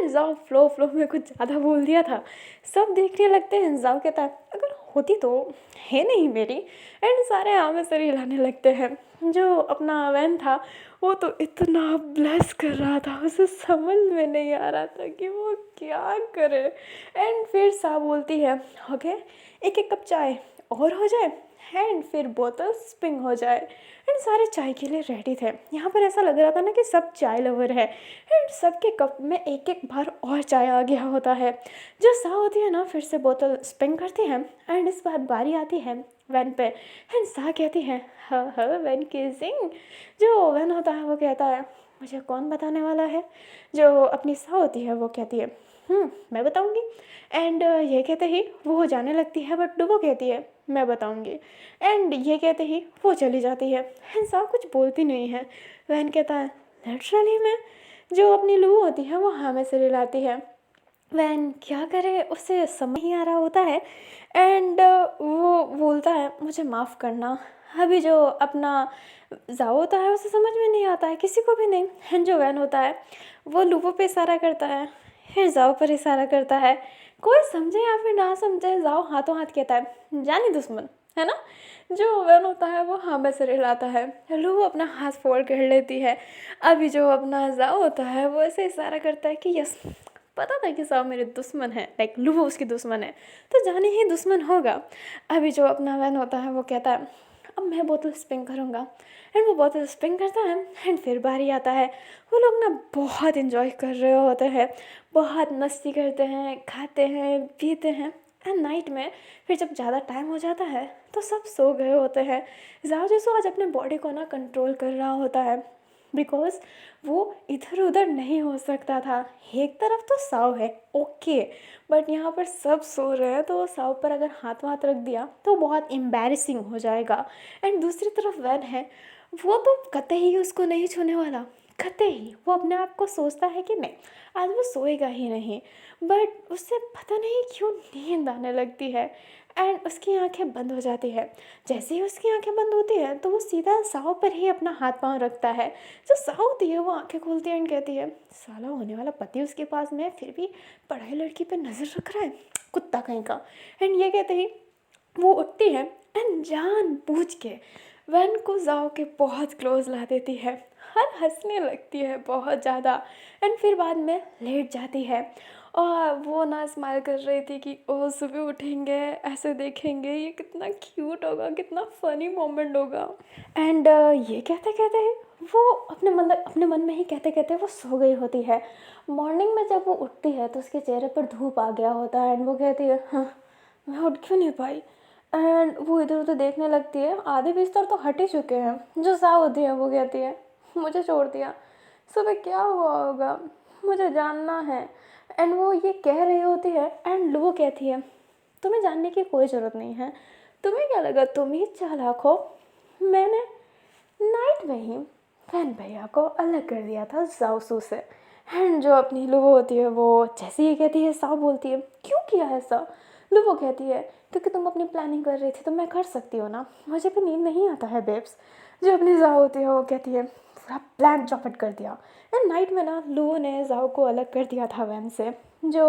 जाओ फ्लो फ्लो में कुछ ज़्यादा बोल दिया था। सब देखने लगते हैं। जाओ कहता है अगर होती तो है नहीं मेरी, एंड सारे आमे सर हिलाने लगते हैं। जो अपना वैन था वो तो इतना ब्लेस कर रहा था, उसे समझ में नहीं आ रहा था कि वो क्या करे। एंड फिर सा बोलती है ओके एक एक कप चाय और हो जाए एंड फिर बोतल स्पिंग हो जाए। एंड सारे चाय के लिए रेडी थे। यहाँ पर ऐसा लग रहा था ना कि सब चाय लवर है एंड सबके कप में एक एक बार और चाय आ गया होता है। जो सा होती है ना फिर से बोतल स्पिंग करती है एंड इस बार बारी आती है वैन पे एंड सा कहती है हाँ हाँ वैन किसिंग। जो वैन होता है वो कहता है मुझे कौन बताने वाला है। जो अपनी सा होती है वो कहती है मैं बताऊंगी। एंड ये कहते ही वो जाने लगती है, बट डुबो कहती है मैं बताऊंगी। एंड ये कहते ही वो चली जाती है एंड सा कुछ बोलती नहीं है। वैन कहता है लिटरली मैं। जो अपनी लू होती है वो हाँ में से रिलाती है। वैन क्या करे उसे समझ नहीं आ रहा होता है एंड वो बोलता है मुझे माफ़ करना। अभी जो अपना जाओ होता है उसे समझ में नहीं आता है किसी को भी नहीं। एंड जो वैन होता है वो लूबो पे इशारा करता है, फिर जाओ पर इशारा करता है। कोई समझे या फिर ना समझे जाओ हाथों हाथ कहता है जानी दुश्मन है ना। जो वैन होता है वो हाँ में सिर हिलाता है। लूबो अपना हाथ फोल्ड कर लेती है। अभी जो अपना जाओ होता है वो ऐसे इशारा करता है कि यस पता था कि साहब मेरे दुश्मन है, लाइक लूबो उसकी दुश्मन है तो जाने ही दुश्मन होगा। अभी जो अपना वैन होता है वो कहता है अब मैं बोतल स्पिन करूँगा एंड वो बोतल स्पिन करता है एंड फिर बारी आता है। वो लोग ना बहुत इन्जॉय कर रहे होते हैं, बहुत मस्ती करते हैं, खाते हैं पीते हैं एंड नाइट में फिर जब ज़्यादा टाइम हो जाता है तो सब सो गए होते हैं। जाओ जैसो आज अपने बॉडी को ना कंट्रोल कर रहा होता है बिकॉज वो इधर उधर नहीं हो सकता था। एक तरफ तो साव है ओके, बट यहाँ पर सब सो रहे हैं तो वो साव पर अगर हाथ वाथ रख दिया तो बहुत एम्बैरेसिंग हो जाएगा। एंड दूसरी तरफ वैन है वो तो कतई उसको नहीं छूने वाला, कतई। वो अपने आप को सोचता है कि नहीं आज वो सोएगा ही नहीं, बट उससे पता नहीं क्यों नींद आने लगती है एंड उसकी आंखें बंद हो जाती है। जैसे ही उसकी आंखें बंद होती है तो वो सीधा साव पर ही अपना हाथ पांव रखता है। जो साव होती है वो आंखें खोलती है एंड कहती है साला होने वाला पति उसके पास में है फिर भी पढ़ाई लड़की पर नज़र रख रहा है, कुत्ता कहीं का। एंड ये कहते ही वो उठती है एंड जानबूझ के वैन को जाओ के बहुत क्लोज ला देती है। हर हंसने लगती है बहुत ज़्यादा एंड फिर बाद में लेट जाती है। और वो ना स्माइल कर रही थी कि ओ सुबह उठेंगे ऐसे देखेंगे ये कितना क्यूट होगा, कितना फ़नी मोमेंट होगा। एंड ये कहते कहते वो अपने मन में ही कहते कहते वो सो गई होती है। मॉर्निंग में जब वो उठती है तो उसके चेहरे पर धूप आ गया होता है एंड वो कहती है हाँ मैं उठ क्यों नहीं पाई। एंड वो इधर उधर देखने लगती है, आधे बिस्तर तो हट ही चुके हैं। जो सा होती है वो कहती है मुझे छोड़ दिया, सुबह क्या हुआ होगा मुझे जानना है। एंड वो ये कह रही होती है एंड वो कहती है तुम्हें जानने की कोई ज़रूरत नहीं है, तुम्हें क्या लगा तुम ही चालाक हो। मैंने नाइट में ही फैन भैया को अलग कर दिया था जाऊसू से। एंड जो अपनी लुबो होती है वो जैसे ही कहती है साव बोलती है क्यों किया ऐसा। लुबो कहती है क्योंकि तुम अपनी प्लानिंग कर रही थी तो मैं कर सकती हूँ ना, मुझे भी नींद नहीं आता है बेब्स। जो अपनी जाओ होती है वो कहती है पूरा प्लान चौपट कर दिया। एंड नाइट में ना लुओ ने जाओ को अलग कर दिया था वैन से। जो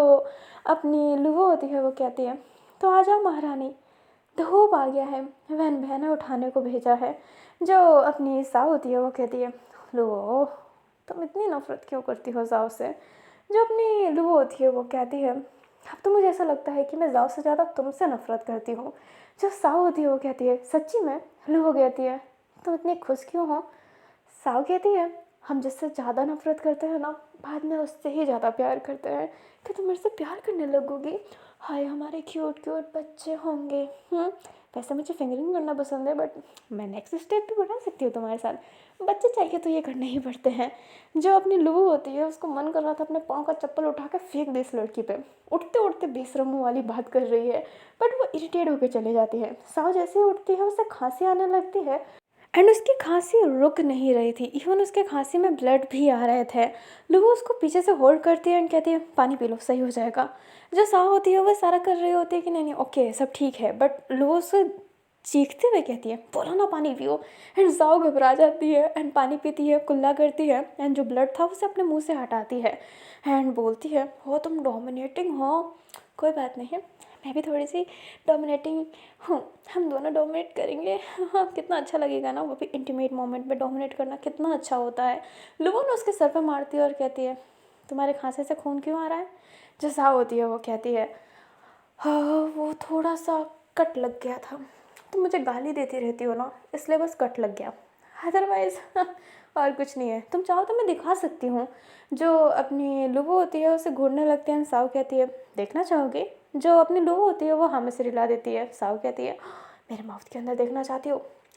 अपनी लुओ होती है वो कहती है, तो आ जाओ महारानी, धूप आ गया है, वैन बहने उठाने को भेजा है। जो अपनी साव होती है वो कहती है, लुओ तुम इतनी नफरत क्यों करती हो जाओ से। जो अपनी लुओ होती है वो कहती है, अब तो मुझे ऐसा लगता है कि मैं जाओ से ज़्यादा तुमसे नफरत करती हूँ। जो साव होती है वो कहती है, सच्ची में। लुओ कहती है, तुम इतनी खुश क्यों हो। साव कहती है, हम जिससे ज़्यादा नफरत करते हैं ना, बाद में उससे ही ज़्यादा प्यार करते हैं। कि तुम मेरे से प्यार करने लगोगी, हाय हमारे क्यूट क्यूट बच्चे होंगे। वैसे मुझे फिंगरिंग करना पसंद है, बट मैं नेक्स्ट स्टेप भी बढ़ा सकती हूँ तुम्हारे साथ। बच्चे चाहिए तो ये करने ही पड़ते हैं। जो अपनी लुबू होती है उसको मन कर रहा था अपने पाँव का चप्पल उठा के फेंक दे इस लड़की पे, उठते उठते बेशरमों वाली बात कर रही है, बट वो इरिटेट होकर चली जाती है। साव जैसे ही उठती है उसे खांसी आने लगती है, एंड उसकी खांसी रुक नहीं रही थी, इवन उसके खांसी में ब्लड भी आ रहे थे। लुबू उसको पीछे से होल्ड करती है एंड कहती है, पानी पी लो सही हो जाएगा। जो साव होती है वो सारा कर रही होती है कि नहीं नहीं ओके सब ठीक है, बट लुबू उससे चीखते हुए कहती है, बोलो ना पानी पियो। एंड साव घबरा जाती है एंड पानी पीती है, कुल्ला करती है एंड जो ब्लड था उसे अपने मुंह से हटाती है एंड बोलती है, हो तुम डोमिनेटिंग हो, कोई बात नहीं है, मैं भी थोड़ी सी डोमिनेटिंग हूँ, हम दोनों डोमिनेट करेंगे। हाँ कितना अच्छा लगेगा ना, वो भी इंटीमेट मोमेंट में डोमिनेट करना कितना अच्छा होता है। लुबो ने उसके सर पर मारती है और कहती है, तुम्हारे खांसे से खून क्यों आ रहा है। जो साव होती है वो कहती है, हाँ वो थोड़ा सा कट लग गया था, तुम मुझे गाली देती रहती हो ना इसलिए बस कट लग गया, अदरवाइज और कुछ नहीं है, तुम चाहो तो मैं दिखा सकती हूँ। जो अपनी लुबो होती है उसे घूरने लगते हैं। साव कहती है, देखना चाहोगे। जो अपनी लुबो होती है वो हाँ में से हिला देती है। साव कहती है, मेरे माउथ के अंदर देखना चाहती हो,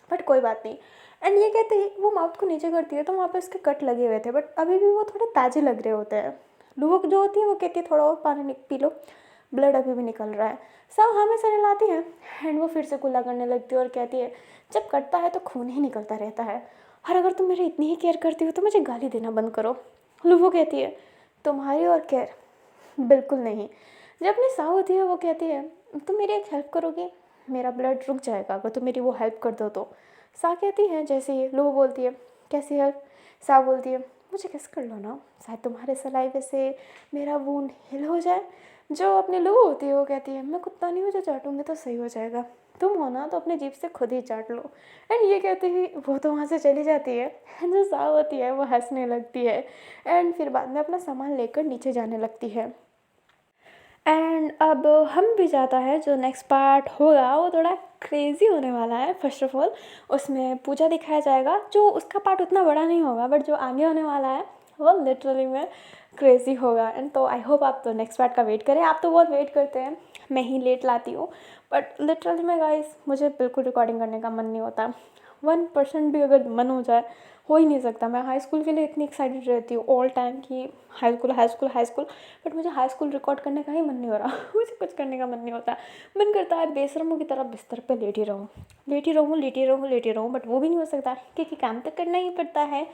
बट कोई बात नहीं। एंड ये कहते ही वो माउथ को नीचे करती है तो वहाँ पे उसके कट लगे हुए थे, बट अभी भी वो थोड़े ताजे लग रहे होते हैं। लुबो जो होती है वो कहती है, थोड़ा और पानी पी लो, ब्लड अभी भी निकल रहा है। साव हमें से हिलाती है एंड वो फिर से कुल्ला करने लगती है और कहती है, जब कटता है तो खून ही निकलता रहता है, और अगर तुम मेरी इतनी ही केयर करती हो तो मुझे गाली देना बंद करो। लुबो कहती है, तुम्हारी और केयर बिल्कुल नहीं। जब अपनी साव होती है वो कहती है, तुम मेरी एक हेल्प करोगी, मेरा ब्लड रुक जाएगा अगर तुम मेरी वो हेल्प कर दो तो। सा कहती है जैसे ही। लुबो बोलती है, कैसी हेल्प। सा बोलती है, मुझे किस कर लो ना, शायद तुम्हारे सलाइवे से मेरा वूंड हिल हो जाए। जो अपनी लुबो होती है वो कहती है, मैं कुत्ता नहीं हूँ जो चाटूंगी तो सही हो जाएगा, तुम हो ना तो अपनी जीभ से खुद ही चाट लो। एंड ये कहते ही वो तो वहाँ से चली जाती है। एंड जो साव होती है वो हंसने लगती है एंड फिर बाद में अपना सामान लेकर नीचे जाने लगती है। एंड अब हम भी जाता है, जो नेक्स्ट पार्ट होगा वो थोड़ा क्रेज़ी होने वाला है। फर्स्ट ऑफ ऑल उसमें पूजा दिखाया जाएगा, जो उसका पार्ट उतना बड़ा नहीं होगा, बट जो आगे होने वाला है वो लिटरली में क्रेज़ी होगा। एंड तो आई होप आप तो नेक्स्ट पार्ट का वेट करें, आप तो बहुत वेट करते हैं, मैं ही लेट लाती हूँ, बट लिटरली में गाइस मुझे बिल्कुल रिकॉर्डिंग करने का मन नहीं होता। 1% भी अगर मन हो ही नहीं सकता। मैं हाई स्कूल के लिए इतनी एक्साइटेड रहती हूँ ऑल टाइम कि high school high school high school, but मुझे हाई स्कूल रिकॉर्ड करने का ही मन नहीं हो रहा। मुझे कुछ करने का मन नहीं होता। मन करता है बेशरमों की तरह बिस्तर पे लेटी रहूँ, लेटी रहूँ, लेटी रहूँ, लेटी रहूँ, बट वो भी नहीं हो सकता क्योंकि काम तो करना ही पड़ता है।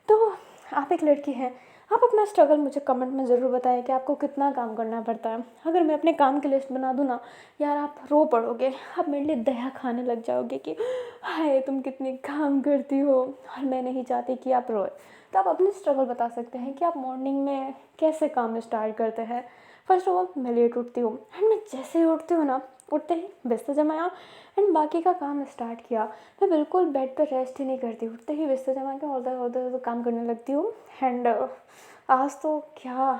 तो आप एक लड़की हैं, आप अपना स्ट्रगल मुझे कमेंट में ज़रूर बताएं कि आपको कितना काम करना पड़ता है। अगर मैं अपने काम की लिस्ट बना दूँ ना यार, आप रो पड़ोगे, आप मेरे लिए दया खाने लग जाओगे कि हाय तुम कितनी काम करती हो, और मैं नहीं चाहती कि आप रोए। तो आप अपनी स्ट्रगल बता सकते हैं कि आप मॉर्निंग में कैसे काम स्टार्ट करते हैं। फर्स्ट ऑफ ऑल मैं लेट उठती हूँ एंड मैं जैसे ही उठती हूँ ना, उठते ही बिस्तर जमाया एंड बाकी का काम स्टार्ट किया। मैं बिल्कुल बेड पर रेस्ट ही नहीं करती, उठते ही बिस्तर जमा के उधर काम करने लगती हूँ। एंड आज तो क्या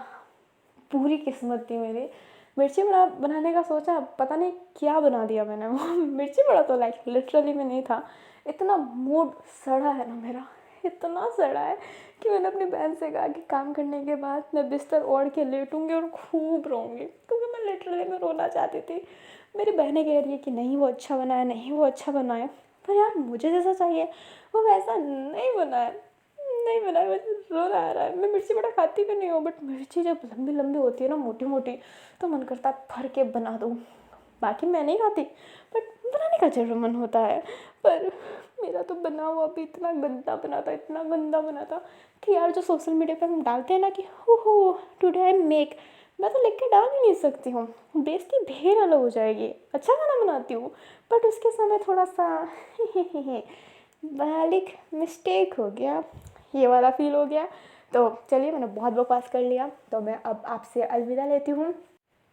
पूरी किस्मत थी मेरी। मिर्ची बड़ा बनाने का सोचा, पता नहीं क्या बना दिया मैंने। वो मिर्ची बड़ा तो लाइक लिटरली में नहीं था। इतना मूड सड़ा है ना मेरा, इतना सड़ा है कि मैंने अपनी बहन से कहा कि काम करने के बाद मैं बिस्तर ओढ़ के लेटूंगी और खूब रोऊंगी, क्योंकि मैं लिटरली में रोना चाहती थी। मेरी बहनें कह रही है कि नहीं वो अच्छा बना है, नहीं वो अच्छा बना है, पर यार मुझे जैसा चाहिए वो वैसा नहीं बना है, नहीं बना है, मुझे रोना आ रहा है। मैं मिर्ची बड़ा खाती भी नहीं हूँ, बट मिर्ची जब लंबी लंबी होती है ना, मोटी मोटी, तो मन करता है भर के बना दूँ। बाकी मैं नहीं खाती, बट बनाने का जरूर मन होता है। पर मेरा तो बना हुआ भी इतना गंदा बना था, इतना गंदा बना था कि यार जो सोशल मीडिया पे हम डालते हैं ना कि हो टुडे आई मेक, मैं तो लिख के डाल ही नहीं सकती हूँ, बेइज्जती ढेर अलग हो जाएगी। अच्छा खाना बनाती हूँ, बट उसके समय थोड़ा सा बालिक मिस्टेक हो गया, ये वाला फ़ील हो गया। तो चलिए, मैंने बहुत बकवास कर लिया, तो मैं अब आपसे अलविदा लेती हूँ।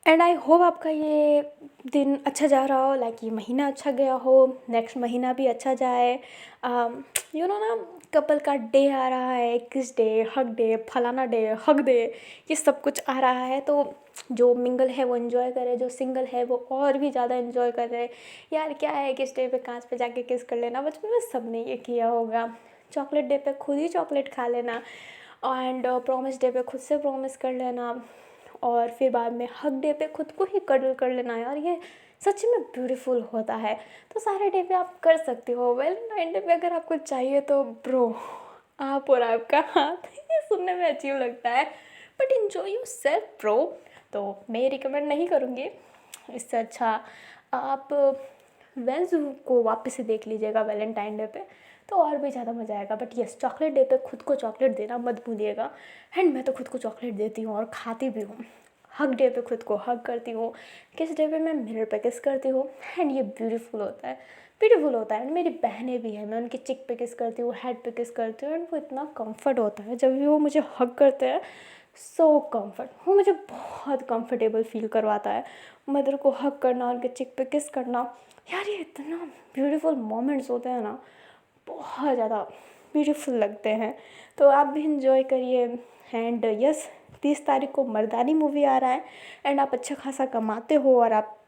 एंड आई होप आपका ये दिन अच्छा जा रहा हो, लाइक ये महीना अच्छा गया हो, नेक्स्ट महीना भी अच्छा जाए। यू नो ना, कपल का डे आ रहा है, किस डे, हग डे, फलाना डे, हग डे, ये सब कुछ आ रहा है। तो जो मिंगल है वो इन्जॉय करे, जो सिंगल है वो और भी ज़्यादा इन्जॉय करे। यार क्या है, किस डे पे कांच पे जाके किस कर लेना, बचपन में सबने ये किया होगा। चॉकलेट डे पे खुद ही चॉकलेट खा लेना, एंड प्रॉमिस डे पे खुद से प्रॉमिस कर लेना, और फिर बाद में हग डे पे खुद को ही कडल कर लेना। यार ये सच में ब्यूटीफुल होता है। तो सारे डे पे आप कर सकते हो। वैलेंटाइन डे पे अगर आपको चाहिए तो ब्रो, आप और आपका हाथ, ये सुनने में अजीब लगता है, but enjoy your self bro. तो मैं रिकमेंड नहीं करूँगी। इससे अच्छा आप वेंस को वापस से देख लीजिएगा वैलेंटाइन डे पे, तो और भी ज़्यादा मज़ा आएगा। बट यस, चॉकलेट डे पे खुद को चॉकलेट देना मत भूलिएगा। एंड मैं तो खुद को चॉकलेट देती हूँ और खाती भी हूँ। हग डे पे खुद को हग करती हूँ, किस डे पे मैं मिरर पे किस करती हूँ, एंड ये ब्यूटीफुल होता है, ब्यूटीफुल होता है। एंड मेरी बहनें भी हैं, मैं उनकी चिक पे किस करती हूँ, हेड पे किस करती हूँ, एंड वो इतना कंफर्ट होता है जब भी वो मुझे हग करते हैं। सो कंफर्ट, वो मुझे बहुत कंफर्टेबल फील करवाता है। मदर को हग करना, उनके चिक पे किस करना, यार ये इतना ब्यूटीफुल मोमेंट्स होते हैं ना, बहुत ज़्यादा ब्यूटीफुल लगते हैं। तो आप भी इंजॉय करिए। एंड यस, 30 तारीख को मर्दानी मूवी आ रहा है, एंड आप अच्छा खासा कमाते हो और आप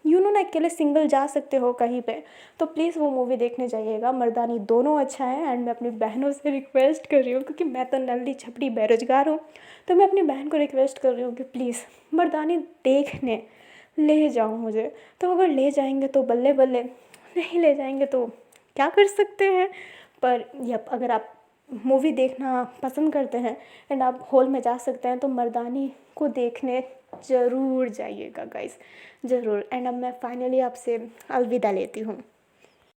ना अकेले सिंगल जा सकते हो कहीं पे, तो प्लीज़ वो मूवी देखने जाइएगा। मर्दानी दोनों अच्छा है। एंड मैं अपनी बहनों से रिक्वेस्ट कर रही हूँ, क्योंकि मैं तो नल्ली छपड़ी बेरोजगार हूँ, तो मैं अपनी बहन को रिक्वेस्ट कर रही हूँ कि प्लीज़ मर्दानी देखने ले जाओ मुझे। तो अगर ले जाएंगे तो बल्ले बल्ले, नहीं ले जाएंगे तो क्या कर सकते हैं। पर यप, अगर आप मूवी देखना पसंद करते हैं एंड आप हॉल में जा सकते हैं, तो मर्दानी को देखने ज़रूर जाइएगा गाइस, ज़रूर। एंड अब मैं फाइनली आपसे अलविदा लेती हूँ।